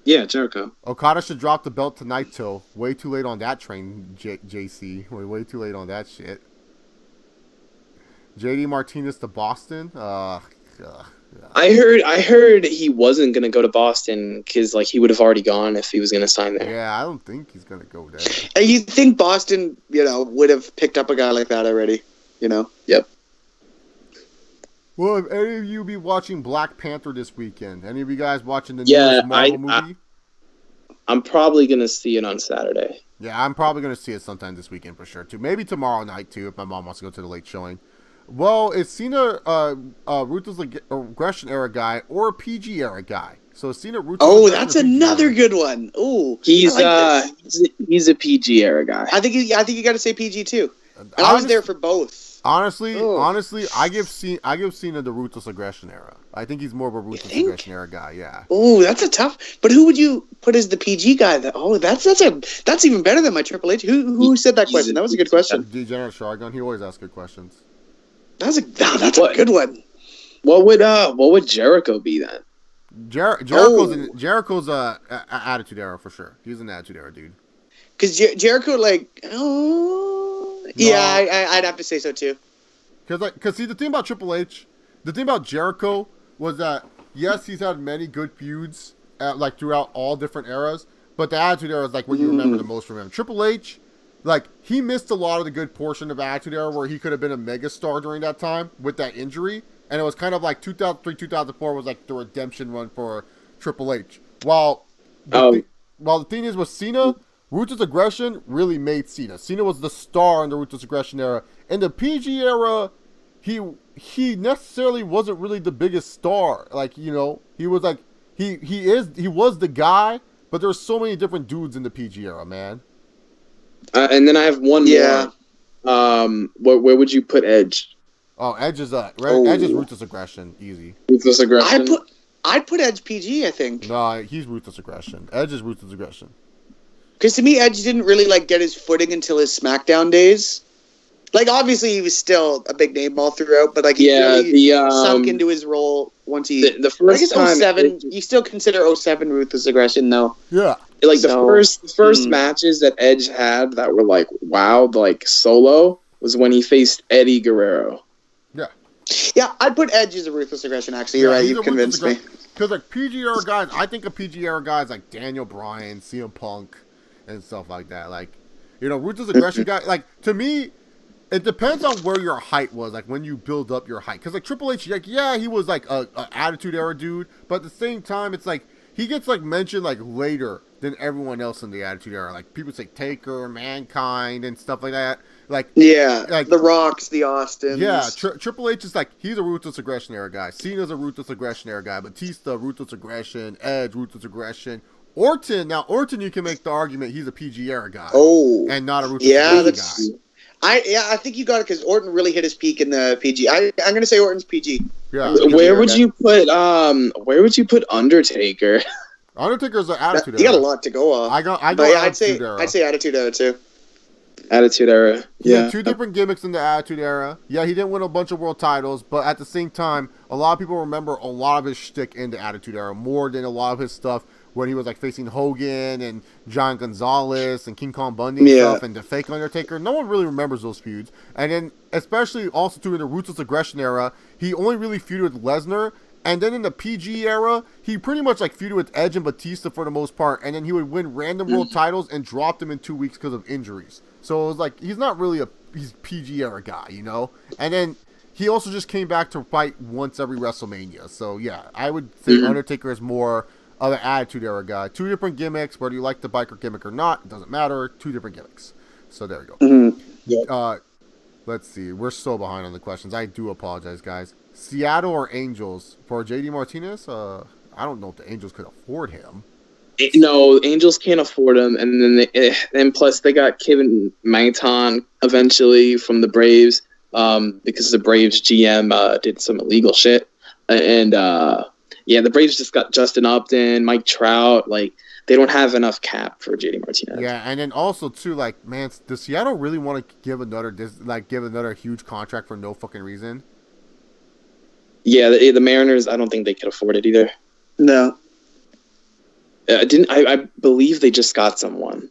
Yeah, Jericho.
Okada should drop the belt to Naito. Way too late on that train, JC. Way too late on that shit. JD Martinez to Boston.
I heard he wasn't gonna go to Boston because like he would have already gone if he was gonna sign there.
Yeah, I don't think he's gonna go there.
And you think Boston, you know, would have picked up a guy like that already? You know.
Yep.
Well, if any of you be watching Black Panther this weekend, any of you guys watching the newest Marvel movie?
I'm probably gonna see it on Saturday.
Yeah, I'm probably gonna see it sometime this weekend for sure too. Maybe tomorrow night too, if my mom wants to go to the late showing. Well, is Cena Ruthless Aggression era guy or a PG era guy? So Cena Ruthless.
Oh, that's another good one. Ooh,
he's a PG era guy.
I think you got to say PG too. And I was there for both.
Honestly, I give Cena the Ruthless Aggression era. I think he's more of a Ruthless Aggression era guy. Yeah.
Ooh, that's a tough. But who would you put as the PG guy? That's even better than my Triple H. Who said that question? That was a good question.
Degenerate Shargun. He always asks good questions.
That's a good one.
What would Jericho be then?
Jericho's attitude era for sure. He's an attitude era dude.
Because Jericho, I'd have to say so too.
Because see, the thing about Triple H, the thing about Jericho was that yes, he's had many good feuds throughout all different eras, but the attitude era is like what you remember the most from him. Triple H, like he missed a lot of the good portion of attitude era where he could have been a megastar during that time with that injury, and it was kind of like 2003, 2004 was like the redemption run for Triple H. While the thing is with Cena, Ruthless Aggression really made Cena. Cena was the star in the Ruthless Aggression era. In the PG era, he necessarily wasn't really the biggest star. Like, you know, he was like he was the guy, but there's so many different dudes in the PG era, man.
And then I have one more. Where would you put Edge?
Oh, Edge is Edge is Ruthless Aggression, easy.
Ruthless Aggression.
I'd put Edge PG, I think.
No, he's Ruthless Aggression. Edge is Ruthless Aggression.
Because to me, Edge didn't really get his footing until his SmackDown days. Like, obviously, he was still a big name all throughout, but he really sunk into his role once he.
The first time,
07, you still consider 07 Ruthless Aggression, though.
Yeah.
The first matches that Edge had that were solo was when he faced Eddie Guerrero.
Yeah.
Yeah, I'd put Edge as a ruthless aggression. Actually, you're right. You've convinced me.
Because like PG era guys, I think of PG era guys like Daniel Bryan, CM Punk, and stuff like that. Like, ruthless aggression guy. Like to me, it depends on where your height was. Like when you build up your height. Because like Triple H, like he was like a Attitude Era dude, but at the same time, it's like he gets like mentioned like later than everyone else in the Attitude Era. Like people say Taker, Mankind, and stuff like that. Like
the Rocks, the Austins.
Yeah, Triple H is like he's a ruthless aggression era guy. Cena's a ruthless aggression era guy. Batista, ruthless aggression. Edge, ruthless aggression. Orton you can make the argument he's a PG era guy.
Oh,
and not a ruthless aggression guy.
I think you got it because Orton really hit his peak in the PG. I'm gonna say Orton's PG.
Yeah.
Where would you put Undertaker?
Undertaker's an Attitude Era.
He got a lot to go off. I'd say Attitude Era too.
Attitude Era. Yeah.
Two different gimmicks in the Attitude Era. Yeah, he didn't win a bunch of world titles, but at the same time, a lot of people remember a lot of his shtick in the Attitude Era more than a lot of his stuff when he was like facing Hogan and John Gonzalez and King Kong Bundy and stuff and the fake Undertaker. No one really remembers those feuds. And then, especially also too in the Ruthless Aggression era, he only really feuded with Lesnar. And then in the PG era, he pretty much like feuded with Edge and Batista for the most part. And then he would win random world titles and drop them in 2 weeks because of injuries. So it was like, he's not really he's PG era guy, And then he also just came back to fight once every WrestleMania. So yeah, I would say Undertaker is more of an Attitude Era guy. Two different gimmicks, whether you like the biker gimmick or not, it doesn't matter. Two different gimmicks. So there we go. Let's see. We're so behind on the questions. I do apologize, guys. Seattle or Angels for JD Martinez? I don't know if the Angels could afford him.
No, Angels can't afford him, and then plus they got Kevin Maiton eventually from the Braves, because the Braves GM did some illegal shit, and the Braves just got Justin Upton, Mike Trout. Like they don't have enough cap for JD Martinez.
Yeah, and then also too, like man, does Seattle really want to give another huge contract for no fucking reason?
Yeah, the Mariners. I don't think they could afford it either.
No.
I believe they just got someone.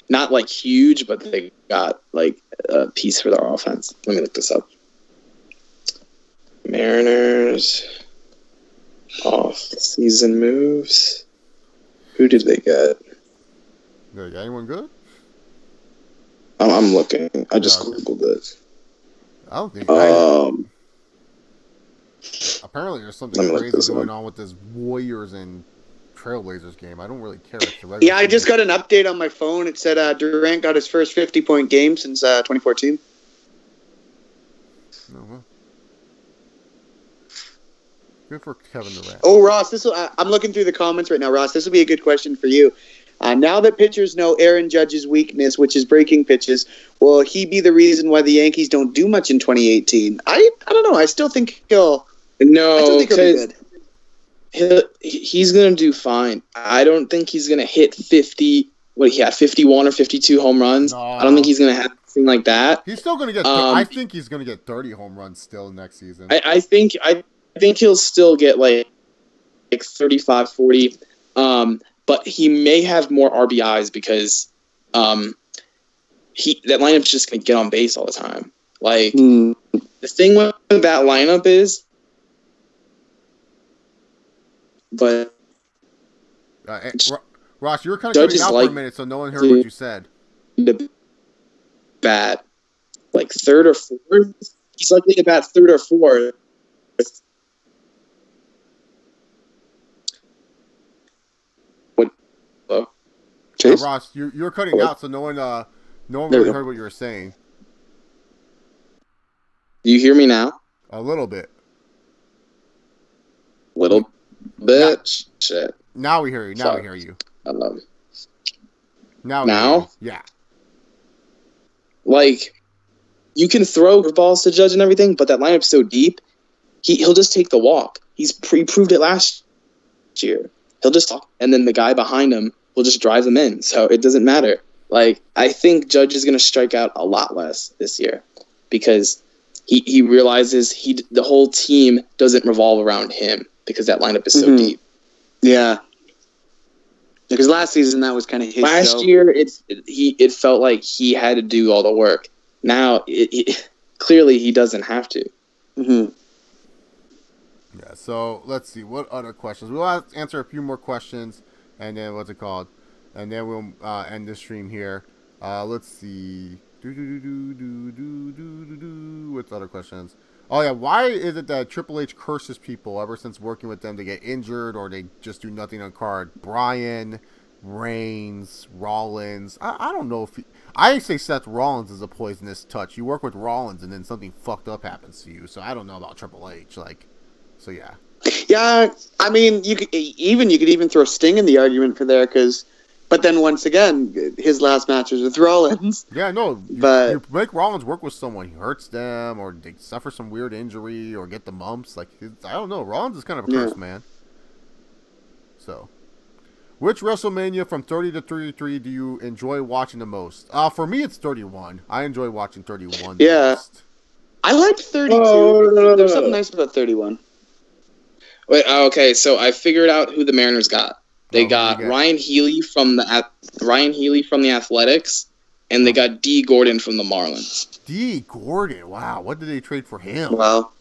Not like huge, but they got like a piece for their offense. Let me look this up. Mariners off-season moves. Who did they get?
Did they get anyone good?
I'm looking. I just Googled it.
I don't think apparently there's something crazy going on with this Warriors and Trailblazers game. I don't really care.
Yeah, I just got an update on my phone. It said Durant got his first 50-point game since 2014.
Oh, well. Good for Kevin Durant.
Oh, Ross, I'm looking through the comments right now. Ross, this will be a good question for you. Now that pitchers know Aaron Judge's weakness, which is breaking pitches, will he be the reason why the Yankees don't do much in 2018? I don't know. I still think he'll.
No, because he's going to do fine. I don't think he's going to hit 50. What he had, 51 or 52 home runs. No. I don't think he's going to have anything like that.
He's still going to get. I think he's going to get 30 home runs still next season.
I think he'll still get like 35, 40. But he may have more RBIs because that lineup's just going to get on base all the time. Like the thing with that lineup is. But
Ross, you were kind of cutting out for a minute, so no one heard what you said.
Bat, like third or fourth. He's likely to bat third or fourth. What?
Chase? Ross, you're cutting out, so no one really heard what you were saying.
Do you hear me now?
A little bit.
Little. Bitch, shit.
Now we hear you. Now we hear you.
Now?
Yeah.
Like, you can throw balls to Judge and everything, but that lineup's so deep, he'll just take the walk. He proved it last year. He'll just talk, and then the guy behind him will just drive them in. So it doesn't matter. Like, I think Judge is going to strike out a lot less this year because he realizes the whole team doesn't revolve around him. Because that lineup is so deep. Yeah.
Because last season that was kind of his
Last year it felt like he had to do all the work. Now clearly he doesn't have to.
Mm-hmm.
Yeah, so let's see. What other questions? We'll answer a few more questions, and then what's it called? And then we'll end the stream here. Let's see. What's other questions? Oh, yeah. Why is it that Triple H curses people ever since working with them to get injured or they just do nothing on card? Bryan, Reigns, Rollins. I don't know if I say Seth Rollins is a poisonous touch. You work with Rollins and then something fucked up happens to you. So I don't know about Triple H. So yeah.
Yeah, I mean, you could even throw Sting in the argument for there, but then once again, his last match was with Rollins.
Yeah, no, you make Rollins work with someone, he hurts them, or they suffer some weird injury, or get the mumps. I don't know. Rollins is kind of a curse, man. So, which WrestleMania from 30 to 33 do you enjoy watching the most? For me, it's 31. I enjoy watching 31 the most.
I liked 32. There's something nice about 31.
Wait, okay, so I figured out who the Mariners got. They got Ryan Healy from the Athletics, and they got D. Gordon from the Marlins.
D. Gordon, wow! What did they trade for him?
Wow.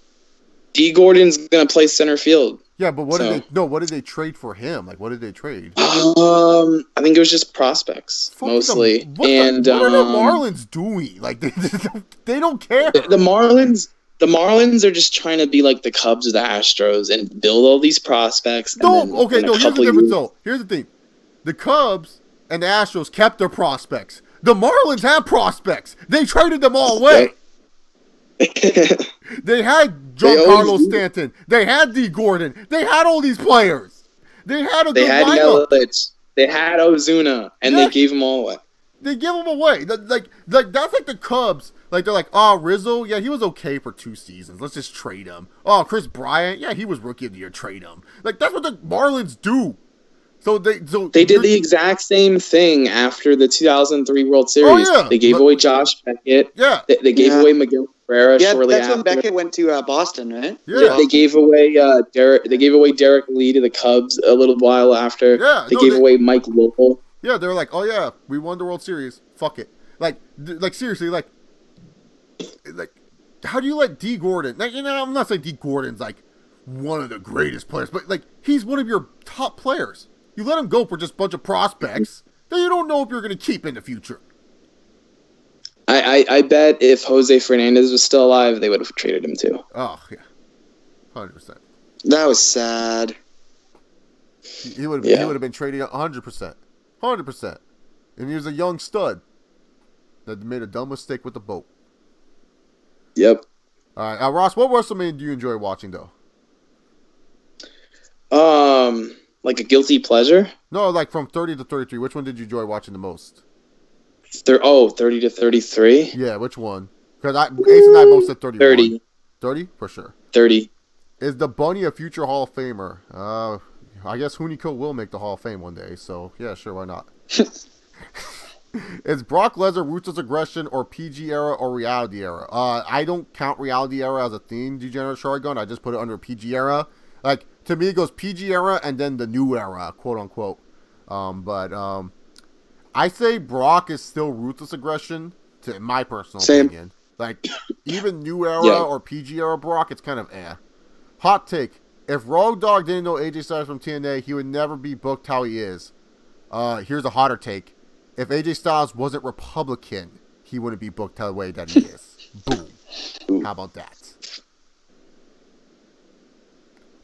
D. Gordon's gonna play center field.
Yeah, but what did they trade for him? What did they trade?
I think it was just prospects mostly.
What are the Marlins doing? They don't care.
The Marlins are just trying to be like the Cubs or the Astros and build all these prospects.
Here's the difference, though. Here's the thing. The Cubs and the Astros kept their prospects. The Marlins have prospects. They traded them all away. They had Giancarlo Stanton. They had D. Gordon. They had all these players. They had
lineup. Yelich. They had Ozuna, and they gave them all away.
They give them away. That's like the Cubs. They're like, oh, Rizzo, yeah, he was okay for 2 seasons. Let's just trade him. Oh, Chris Bryant, yeah, he was Rookie of the Year. Trade him. That's what the Marlins do. They did the exact same thing after the 2003 World Series. Oh, yeah.
They gave away Josh Beckett.
Yeah.
They gave away Miguel Cabrera shortly after.
That's when Beckett went to Boston, right?
Yeah.
They gave away Derek. They gave away Derek Lee to the Cubs a little while after.
Yeah.
They gave away Mike Lowell.
Yeah, they were like, oh yeah, we won the World Series. Fuck it. Seriously, how do you let D. Gordon? I'm not saying D. Gordon's one of the greatest players, but he's one of your top players. You let him go for just a bunch of prospects that you don't know if you're going to keep in the future.
I bet if Jose Fernandez was still alive, they would have traded him too.
Oh yeah, 100%.
That was sad.
He would have been traded 100%, 100%, and he was a young stud that made a dumb mistake with the boat.
Yep.
All right, Ross, what WrestleMania do you enjoy watching though?
Like a guilty pleasure?
No, from 30 to 33. Which one did you enjoy watching the most?
30 to 33?
Yeah, which one? Because Ace and I both said 31.
30.
30? For sure.
30.
Is the Bunny a future Hall of Famer? I guess Hunico will make the Hall of Fame one day, so yeah, sure, why not? Is Brock Lesnar ruthless aggression or PG era or reality era? I don't count reality era as a theme, Degenerate Shotgun. I just put it under PG era. To me, it goes PG era and then the new era, quote unquote. But I say Brock is still ruthless aggression, in my personal opinion. Even new era or PG era Brock, it's kind of eh. Hot take. If Road Dogg didn't know AJ Styles from TNA, he would never be booked how he is. Here's a hotter take. If AJ Styles wasn't Republican, he wouldn't be booked the way that he is. Boom. How about that?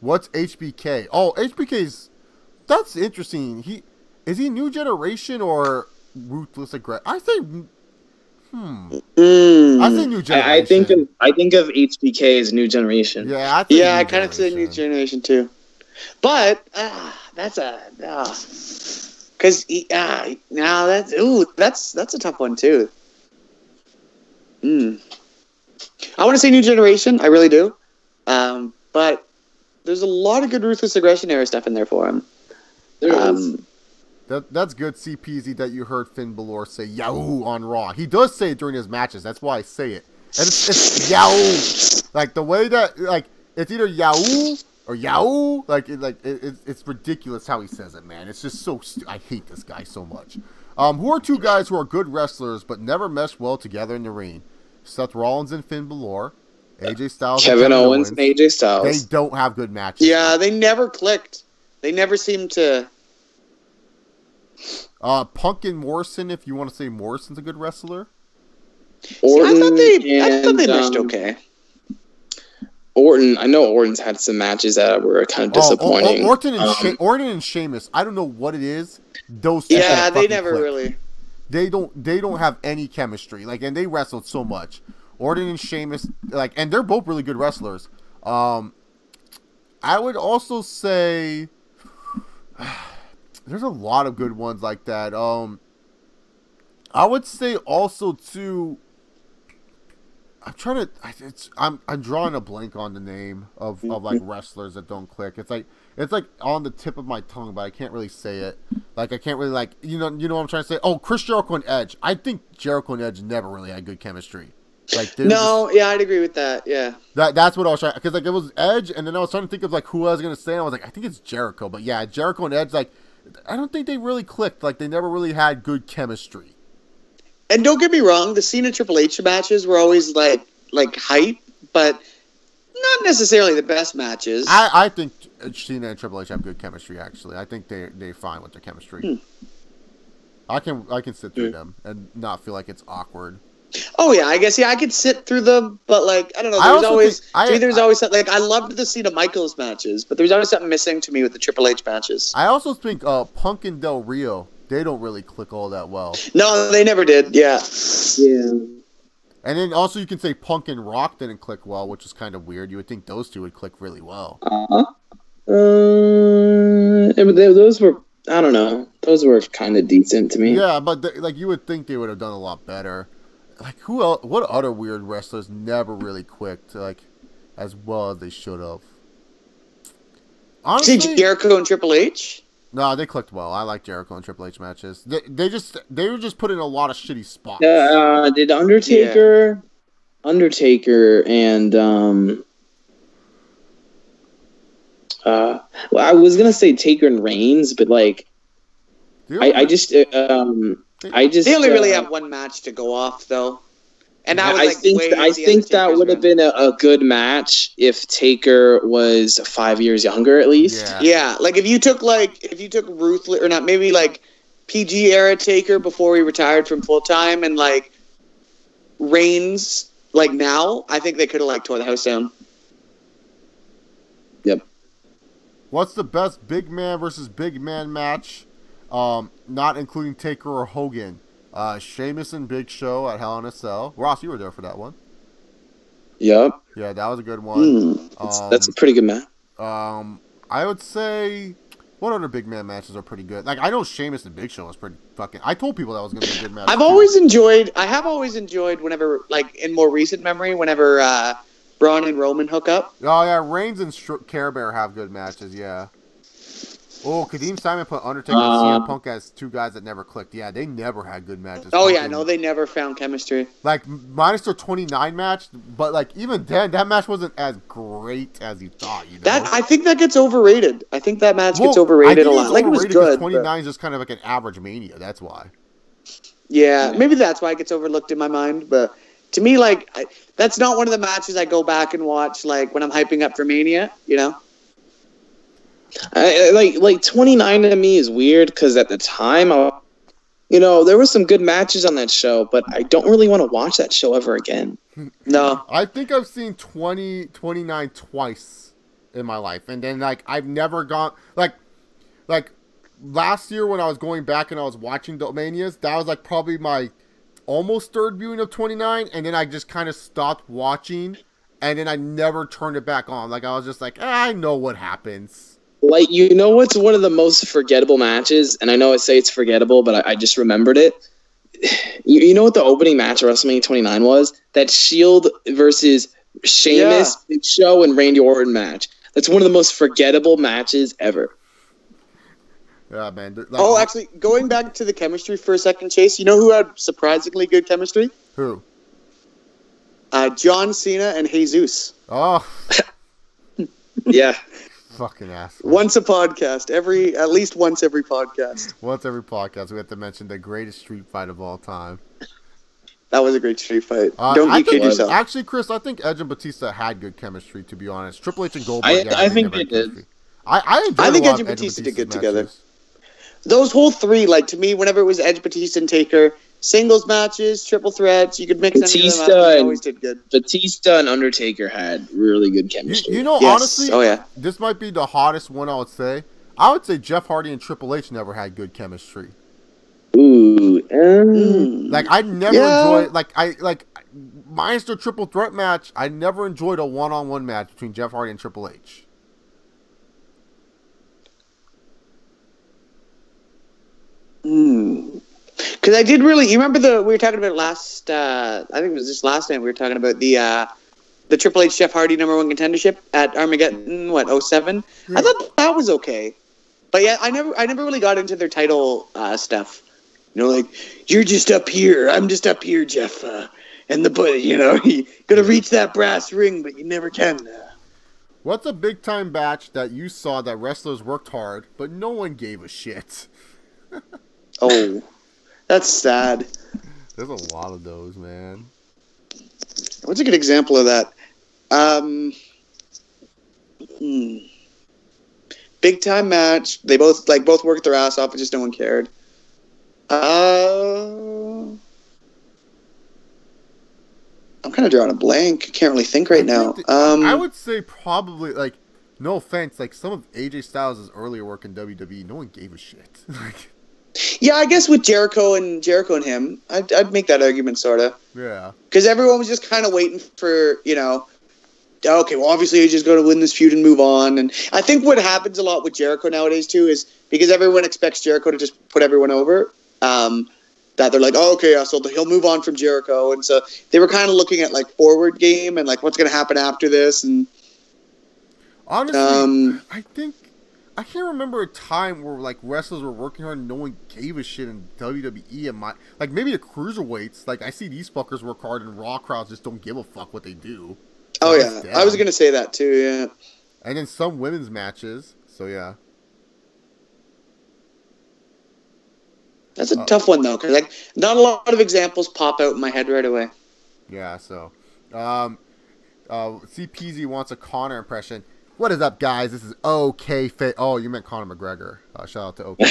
What's HBK? Oh, HBK's... That's interesting. Is he new generation or ruthless aggression? I say... I say new generation.
I think of HBK as new generation.
Yeah,
I kind of say new generation too. But that's a... Because now that's a tough one too. I want to say new generation. I really do. But there's a lot of good ruthless aggression era stuff in there for him.
There is.
That's good, CPZ, that you heard Finn Balor say Yahoo on Raw. He does say it during his matches. That's why I say it. And it's Yahoo. The way that it's either Yahoo or Yahoo. It's ridiculous how he says it, man. It's just so I hate this guy so much. Who are 2 guys who are good wrestlers but never mesh well together in the ring? Seth Rollins and Finn Balor, AJ Styles,
Kevin Owens, and AJ Styles.
They don't have good matches.
Yeah, they never clicked. They never seemed to.
Punk and Morrison, if you want to say Morrison's a good wrestler.
Orton,
I thought they matched okay.
Orton, I know Orton's had some matches that were kind of disappointing.
Orton and Sheamus, I don't know what it is. Those two
they never
click.
really.
They don't have any chemistry. Like, and they wrestled so much. Orton and Sheamus, like, and they're both really good wrestlers. I would also say there's a lot of good ones like that. I would say also too. I'm drawing a blank on the name of like wrestlers that don't click. It's like on the tip of my tongue, but I can't really say it. Like, I can't really, like, you know what I'm trying to say. Oh, Chris Jericho and Edge. I think Jericho and Edge never really had good chemistry. Like,
I'd agree with that. Yeah,
that's what I was trying, because like it was Edge, and then I was trying to think of like who I was gonna say, and I was like, I think it's Jericho, but yeah, Jericho and Edge, like, I don't think they really clicked. Like, they never really had good chemistry.
And don't get me wrong, the Cena Triple H matches were always like hype, but not necessarily the best matches.
I think Cena and Triple H have good chemistry. Actually, I think they're fine with their chemistry. I can sit through them and not feel like it's awkward.
Oh yeah, I guess I could sit through them, but like I don't know. There's always something, like I loved the Cena Michaels matches, but there's always something missing to me with the Triple H matches.
I also think Punk and Del Rio, they don't really click all that well.
No, they never did. Yeah.
And then also you can say Punk and Rock didn't click well, which is kind of weird. You would think those two would click really well.
Those were, I don't know. Those were kind of decent to me.
Yeah, but like you would think they would have done a lot better. Like who else? What other weird wrestlers never really clicked like as well as they should have?
Honestly, Jericho and Triple H.
No, they clicked well. I like Jericho and Triple H matches. They were just put in a lot of shitty spots.
Did Undertaker and well, I was gonna say Taker and Reigns, but like they only
really have one match to go off though. And
I think that would have been a good match if Taker was 5 years younger at least.
Yeah, like if you took Ruthless or not, maybe like PG era Taker before he retired from full time, and like Reigns like now, I think they could have like tore the house down.
Yep.
What's the best big man versus big man match? Not including Taker or Hogan. Sheamus and Big Show at Hell in a Cell. Ross, you were there for that one.
Yep.
Yeah, that was a good one.
That's a pretty good match.
I would say, what other big man matches are pretty good? Like, I know Sheamus and Big Show was pretty fucking. I told people that was going to be a good match.
I have always enjoyed whenever, like in more recent memory, whenever Braun and Roman hook up.
Oh yeah, Reigns and Care Bear have good matches. Yeah. Oh, Kadeem Simon put Undertaker and CM Punk as two guys that never clicked. Yeah, they never had good matches.
Oh, yeah, no, they never found chemistry.
Like, minus their 29 match, but, like, even then, that match wasn't as great as you thought, you know?
I think that gets overrated. I think that match gets overrated a lot. Like, it was good.
29 is just kind of like an average Mania, that's why.
Yeah, maybe that's why it gets overlooked in my mind, but to me, like, that's not one of the matches I go back and watch, like, when I'm hyping up for Mania, you know?
Like 29 to me is weird because at the time, there were some good matches on that show, but I don't really want to watch that show ever again.
No.
I think I've seen 29 twice in my life, and then like I've never gone like last year when I was going back and I was watching the Manias, that was like probably my almost third viewing of 29, and then I just kind of stopped watching, and then I never turned it back on. Like I was just like, I know what happens.
Like, what's one of the most forgettable matches? And I know I say it's forgettable, but I just remembered it. You know what the opening match of WrestleMania 29 was? That Shield versus Sheamus, Big Show, and Randy Orton match. That's one of the most forgettable matches ever.
Yeah, man.
Actually, going back to the chemistry for a second, Chase, you know who had surprisingly good chemistry?
Who?
John Cena and Jesus.
Oh.
Yeah.
Fucking ass.
Once a podcast. At least once every podcast.
Once every podcast, we have to mention the greatest street fight of all time.
That was a great street fight. Don't kid yourself.
Actually, Chris, I think Edge and Batista had good chemistry, to be honest. Triple H and Goldberg,
I think they did.
I
think Edge and Batista did good together. Those whole three, like, to me, whenever it was Edge, Batista, and Taker, singles matches, triple threats, you could mix any of them up. They always did good.
Batista and Undertaker had really good chemistry.
You know, honestly, this might be the hottest one I would say. I would say Jeff Hardy and Triple H never had good chemistry.
Ooh,
like I never enjoyed minus the triple threat match. I never enjoyed a one-on-one match between Jeff Hardy and Triple H.
Because I did really. You remember we were talking about last? I think it was just last night. We were talking about the Triple H Jeff Hardy #1 contendership at Armageddon. 07? I thought that was okay, but yeah, I never really got into their title stuff. You know, like, you're just up here. I'm just up here, Jeff. And you gotta reach that brass ring, but you never can.
What's a big time match that you saw that wrestlers worked hard, but no one gave a shit?
Oh, that's sad.
There's a lot of those, man.
What's a good example of that? Big time match. They both worked their ass off, but just no one cared. I'm kind of drawing a blank. Can't really think right now.
I would say probably, like, no offense, like some of AJ Styles' earlier work in WWE, no one gave a shit.
Yeah, I guess with Jericho and him, I'd make that argument, sort of.
Yeah.
Because everyone was just kind of waiting for, okay, well, obviously AJ's going to win this feud and move on. And I think what happens a lot with Jericho nowadays, too, is because everyone expects Jericho to just put everyone over, that they're like, oh, okay, so he'll move on from Jericho. And so they were kind of looking at, like, forward game and, like, what's going to happen after this. And
honestly, I can't remember a time where, like, wrestlers were working hard and no one gave a shit in WWE. And maybe the cruiserweights. Like, I see these fuckers work hard and Raw crowds just don't give a fuck what they do.
Oh, yeah. I was going to say that, too, yeah.
And then some women's matches. So, yeah.
That's a tough one, though, because, like, not a lot of examples pop out in my head right away.
Yeah, so. CPZ wants a Connor impression. What is up, guys? This is OK Fit. Oh, you meant Conor McGregor. Shout out to OK.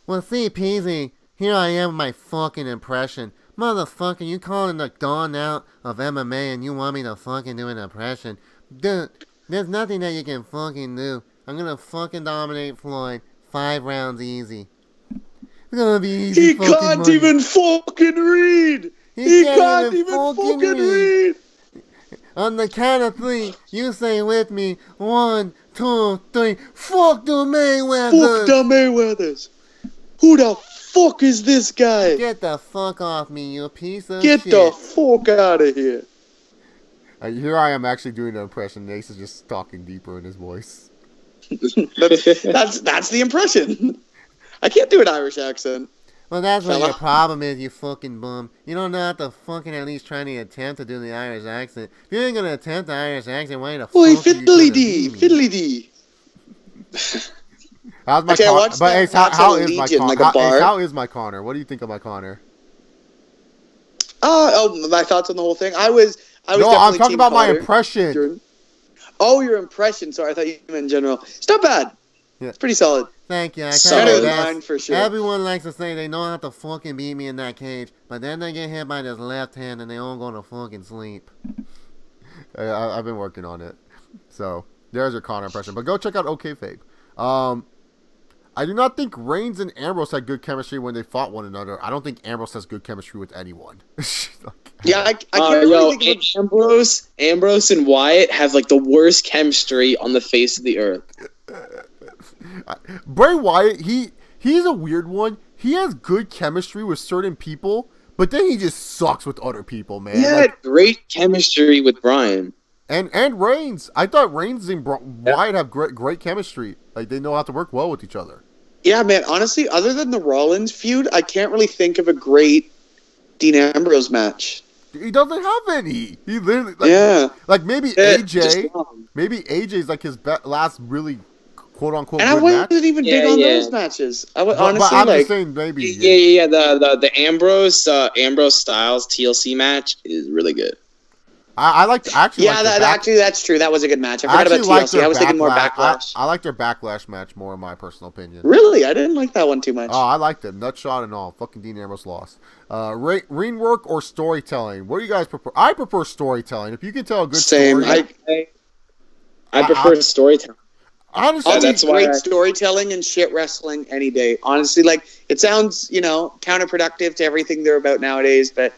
Well, CPZ, here I am with my fucking impression. Motherfucker, you calling the dawn out of MMA and you want me to fucking do an impression? Dude, there's nothing that you can fucking do. I'm gonna fucking dominate Floyd. 5 rounds easy. It's gonna be easy.
He can't even fucking read! He can't even fucking read!
On the count of 3, you say with me, 1, 2, 3. Fuck the Mayweathers!
Fuck the Mayweathers! Who the fuck is this guy?
Get the fuck off me, you piece of shit.
Get the fuck out of here.
Here I am actually doing an impression. Ace is just talking deeper in his voice.
that's the impression. I can't do an Irish accent.
Well, that's what your problem is, you fucking bum. You don't know how to fucking at least try to attempt to do the Irish accent. If you ain't gonna attempt the Irish accent, why the fuck are you
fiddly dee, fiddly dee.
How's my Connor? But Ace, how is my Connor? How is my Connor? What do you think of my Connor?
My thoughts on the whole thing. I was
no, I'm talking about my impression.
Oh, your impression. Sorry, I thought you meant in general. It's not bad. Yeah. It's pretty solid.
Thank you.
Better than mine for sure.
Everyone likes to say they know how to fucking beat me in that cage, but then they get hit by this left hand and they all go to fucking sleep. I've been working on it. So, there's your Connor impression. But go check out OK Fabe. I do not think Reigns and Ambrose had good chemistry when they fought one another. I don't think Ambrose has good chemistry with anyone.
Yeah, I can't really think of
Ambrose and Wyatt have, like, the worst chemistry on the face of the earth.
Bray Wyatt, he's a weird one. He has good chemistry with certain people, but then he just sucks with other people, man.
He had great chemistry with Bryan.
And Reigns. I thought Reigns and Wyatt have great chemistry. Like, they know how to work well with each other.
Yeah, man, honestly, other than the Rollins feud, I can't really think of a great Dean Ambrose match.
He doesn't have any. He literally, like maybe AJ. Maybe AJ's like his last really quote unquote.
And I wasn't even big on those matches. I would honestly,
but I'm
like,
just saying maybe.
Yeah. The Ambrose Styles TLC match is really good.
I like actually.
Yeah, that's true. That was a good match. I forgot about TLC. I was thinking more Backlash.
I like their Backlash match more, in my personal opinion.
Really, I didn't like that one too much.
Oh, I liked it. Nutshot and all. Fucking Dean Ambrose lost. Ring work or storytelling? What do you guys prefer? I prefer storytelling. If you can tell a good story.
I prefer storytelling.
Honestly, that's great storytelling and shit wrestling any day. Honestly, like, it sounds, counterproductive to everything they're about nowadays, but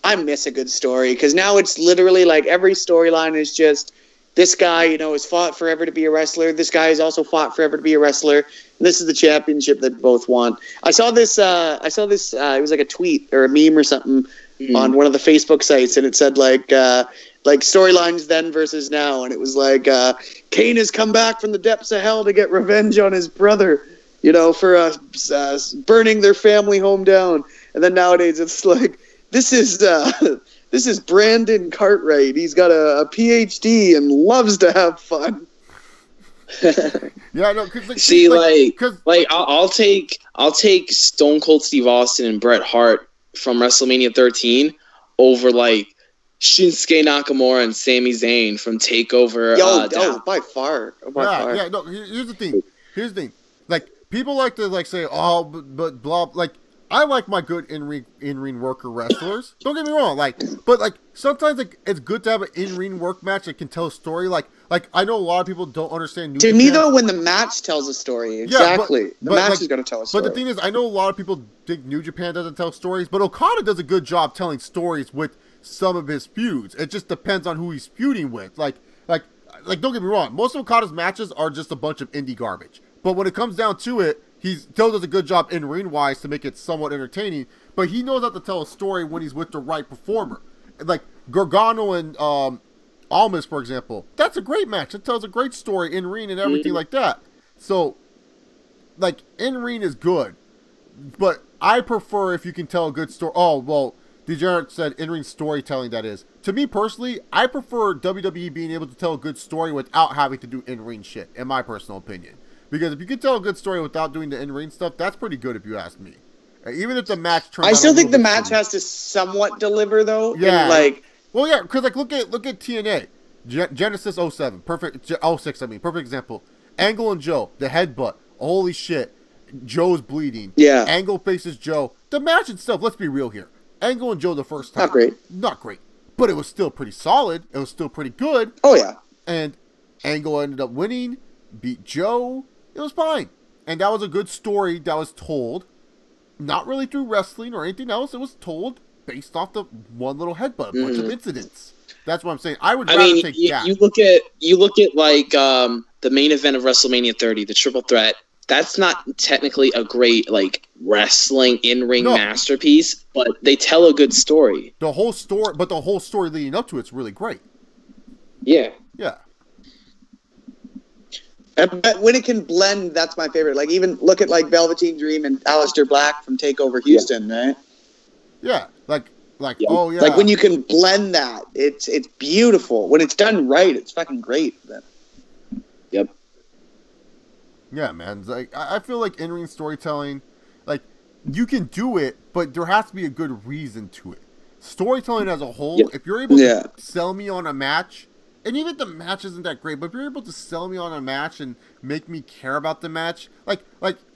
I miss a good story, because now it's literally like every storyline is just, this guy, has fought forever to be a wrestler. This guy has also fought forever to be a wrestler. And this is the championship that both want. I saw this, it was like a tweet or a meme or something on one of the Facebook sites, and it said like storylines then versus now. And it was like, Kane has come back from the depths of hell to get revenge on his brother, for burning their family home down. And then nowadays it's like, this is Brandon Cartwright. He's got a PhD and loves to have fun.
Yeah, no.
See, I'll take Stone Cold Steve Austin and Bret Hart from WrestleMania 13 over like Shinsuke Nakamura and Sami Zayn from TakeOver.
By far.
Yeah. No, here's the thing. Like, people like to say, oh, but blah. Like, I like my good in-ring worker wrestlers. Don't get me wrong. But sometimes it's good to have an in-ring work match that can tell a story. Like I know a lot of people don't understand New Japan.
To me, though, when the match tells a story, exactly. The match is going to tell a story.
But the thing is, I know a lot of people think New Japan doesn't tell stories, but Okada does a good job telling stories with some of his feuds. It just depends on who he's feuding with. Like don't get me wrong. Most of Okada's matches are just a bunch of indie garbage. But when it comes down to it, he still does a good job in ring-wise to make it somewhat entertaining, but he knows how to tell a story when he's with the right performer. Like Gargano and Almas, for example. That's a great match. It tells a great story in-ring and everything like that. So, in-ring is good, but I prefer if you can tell a good story. Oh, well, Degenerate said in-ring storytelling, that is. To me, personally, I prefer WWE being able to tell a good story without having to do in-ring shit, in my personal opinion. Because if you can tell a good story without doing the in-ring stuff, that's pretty good if you ask me. Even if the match turns out
I still think the match has to somewhat deliver, though.
Yeah. Well, yeah, because look at TNA. Genesis 07. Perfect. 06, perfect example. Angle and Joe, the headbutt. Holy shit. Joe's bleeding.
Yeah.
Angle faces Joe. The match itself, let's be real here. Angle and Joe the first time. Not great. But it was still pretty solid. It was still pretty good.
Oh, yeah.
And Angle ended up winning, beat Joe. It was fine. And that was a good story that was told. Not really through wrestling or anything else. It was told based off the one little headbutt, a bunch of incidents. That's what I'm saying. I would rather take that.
You look at the main event of WrestleMania 30, the Triple Threat. That's not technically a great wrestling in-ring masterpiece, but they tell a good story.
The whole story leading up to it's really great.
Yeah.
Yeah.
But when it can blend, that's my favorite. Even look at Velveteen Dream and Aleister Black from TakeOver Houston, right?
Yeah, oh yeah.
When you can blend that, it's beautiful. When it's done right, it's fucking great.
Yep.
Yeah, man. I feel like in-ring storytelling, you can do it, but there has to be a good reason to it. Storytelling as a whole, if you're able to sell me on a match. And even if the match isn't that great, but if you're able to sell me on a match and make me care about the match, like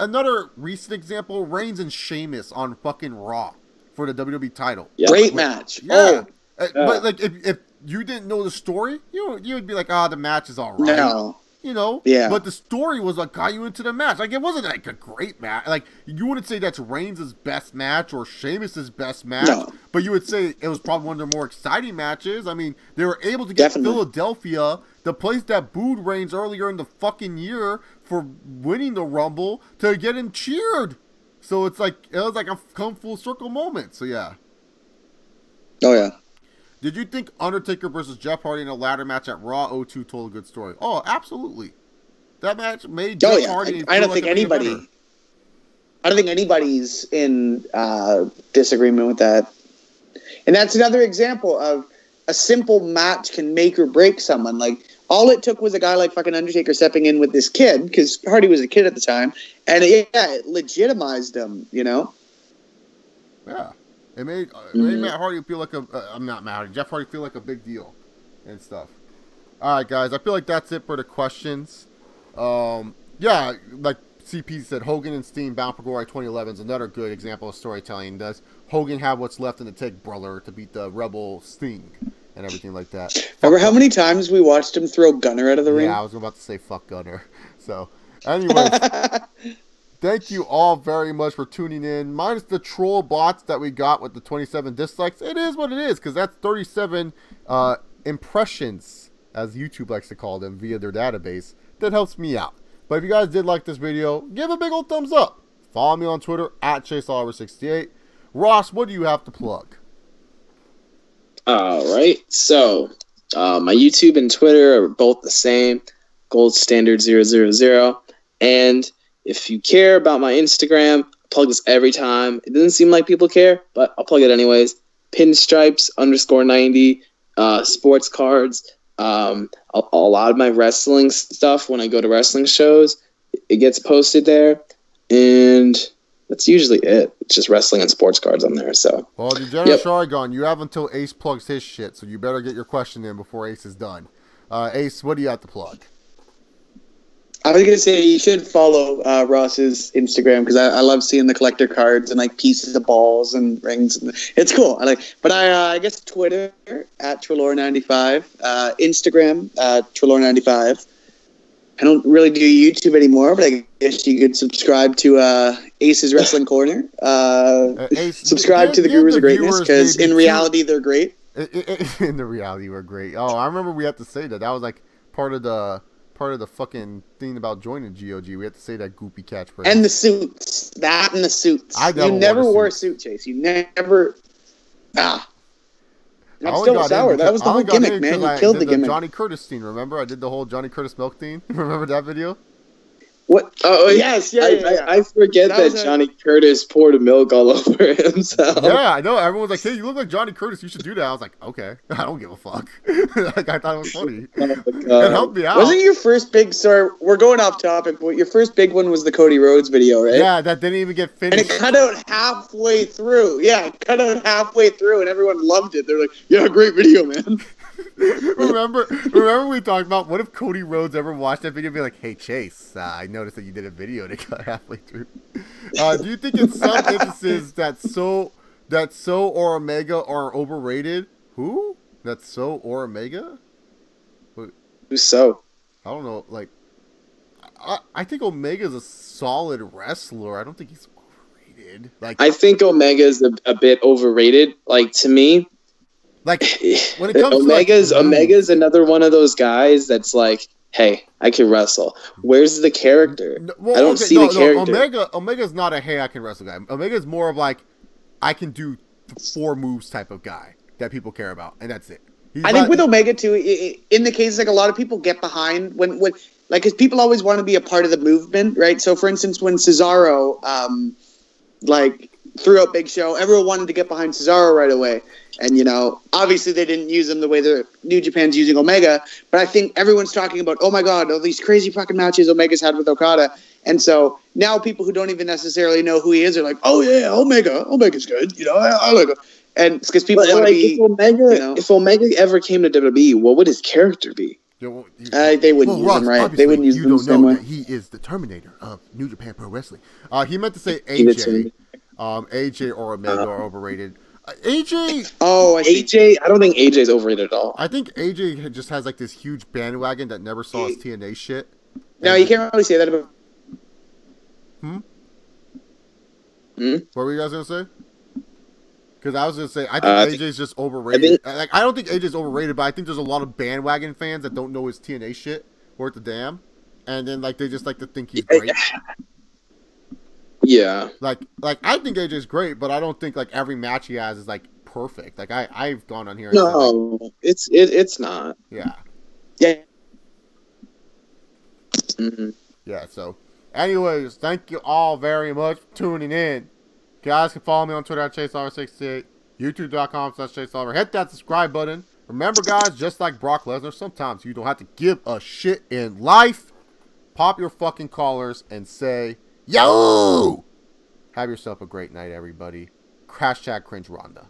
another recent example, Reigns and Sheamus on fucking Raw for the WWE title.
Yeah. Great match.
Yeah. But if you didn't know the story, you would be like, the match is all right.
No.
Yeah. But the story was what got you into the match. It wasn't a great match. You wouldn't say that's Reigns' best match or Sheamus' best match. No. But you would say it was probably one of their more exciting matches. I mean, they were able to get Philadelphia, the place that booed Reigns earlier in the fucking year for winning the Rumble, to get him cheered. So it was like a come full circle moment. So yeah.
Oh yeah.
Did you think Undertaker versus Jeff Hardy in a ladder match at Raw 02 told a good story? Oh, absolutely. That match made Jeff Hardy.
I don't think anybody's in disagreement with that. And that's another example of a simple match can make or break someone. all it took was a guy like fucking Undertaker stepping in with this kid, because Hardy was a kid at the time, and it legitimized him, you know?
Yeah. It made Matt Hardy feel like I'm not Matt Hardy, Jeff Hardy feel like a big deal and stuff. All right, guys, I feel like that's it for the questions. Yeah, like CP said, Hogan and Steen bound for glory 2011 is another good example of storytelling. Does Hogan have what's left in the tank, brother, to beat the Rebel Sting and everything like that?
Remember how many times we watched him throw Gunner out of the ring?
Yeah, I was about to say fuck Gunner. So, anyways, thank you all very much for tuning in. Minus the troll bots that we got with the 27 dislikes. It is what it is, because that's 37 impressions, as YouTube likes to call them, via their database. That helps me out. But if you guys did like this video, give a big old thumbs up. Follow me on Twitter at ChaseOliver68. Ross, what do you have to plug?
All right. So, my YouTube and Twitter are both the same. Gold Standard 000. And if you care about my Instagram, I plug this every time. It doesn't seem like people care, but I'll plug it anyways. Pinstripes _90. Sports cards. A lot of my wrestling stuff, when I go to wrestling shows, it gets posted there, and that's usually it. It's just wrestling and sports cards on there. So,
well, Degenerate Shargon, you have until Ace plugs his shit, so you better get your question in before Ace is done. Ace, what do you have to plug?
I was gonna say you should follow Ross's Instagram, because I love seeing the collector cards and like pieces of balls and rings. It's cool. But I guess Twitter at Trelawney95, Instagram Trelawney95. I don't really do YouTube anymore, but I guess you could subscribe to Ace's Wrestling Corner. Ace, subscribe to the Gurus of Greatness, because in reality they're great.
In the reality, we're great. Oh, I remember we had to say that. That was like part of the fucking thing about joining GOG. We had to say that goopy catchphrase.
And the suits. That and the suits. You never wore a suit, Chase. You never... I'm still sour. That was the whole gimmick, man. You killed the gimmick.
Johnny Curtis thing, remember? I did the whole Johnny Curtis milk thing. Remember that video?
What? Oh, yes. Yeah.
I forget that Johnny Curtis poured milk all over himself.
Yeah, I know. Everyone's like, hey, you look like Johnny Curtis. You should do that. I was like, okay. I don't give a fuck. Like, I thought it was funny. It helped me out.
Wasn't your first big... Sorry, we're going off topic, but your first big one was the Cody Rhodes video, right?
Yeah, that didn't even get finished.
And it cut out halfway through. Yeah, it cut out halfway through, and everyone loved it. They're like, yeah, great video, man.
Remember we talked about, what if Cody Rhodes ever watched that video and be like, hey Chase, I noticed that you did a video that got halfway through. Do you think in some instances that So or Omega are overrated? Who? That's So or Omega?
Who's So?
I don't know. Like, I think Omega's a solid wrestler. I don't think he's overrated. Like,
I think Omega's a bit overrated. Like, to me,
like, when it comes
Omega's another one of those guys that's like, hey, I can wrestle. Where's the character? I don't see the character.
Omega's not a hey, I can wrestle guy. Omega's more of like, I can do 4 moves type of guy that people care about, and that's it.
I think with Omega too, in the case, like, a lot of people get behind when like, because people always want to be a part of the movement, right? So, for instance, when Cesaro like threw out Big Show, everyone wanted to get behind Cesaro right away. And, you know, obviously they didn't use him the way that New Japan's using Omega, but I think everyone's talking about, oh my God, all these crazy fucking matches Omega's had with Okada. And so now people who don't even necessarily know who he is are like, oh yeah, Omega's good. You know, I like him. And it's because people want to be,
if Omega ever came to WWE, what would his character be?
They wouldn't use him right. They wouldn't use him the same way.
He is the Terminator of New Japan Pro Wrestling. He meant to say AJ. AJ or Omega are overrated. AJ.
Oh,
AJ. I don't think AJ's overrated at all.
I think AJ just has like this huge bandwagon that never saw his TNA shit.
No, you can't really say that about.
What were you guys gonna say? Because I was gonna say I think AJ's just overrated. I don't think AJ's overrated, but I think there's a lot of bandwagon fans that don't know his TNA shit worth the damn, and then like they just like to think he's great.
Yeah.
Like I think AJ's great, but I don't think like every match he has is like perfect. Like I've gone on here and
said, like, it's not.
Yeah.
Yeah.
Mm-hmm.
Yeah, so anyways, thank you all very much for tuning in. You guys can follow me on Twitter at ChaseOliver68, YouTube.com/ChaseOliver. Hit that subscribe button. Remember, guys, just like Brock Lesnar, sometimes you don't have to give a shit in life. Pop your fucking collars and say, yo! Have yourself a great night, everybody. #CringeRonda.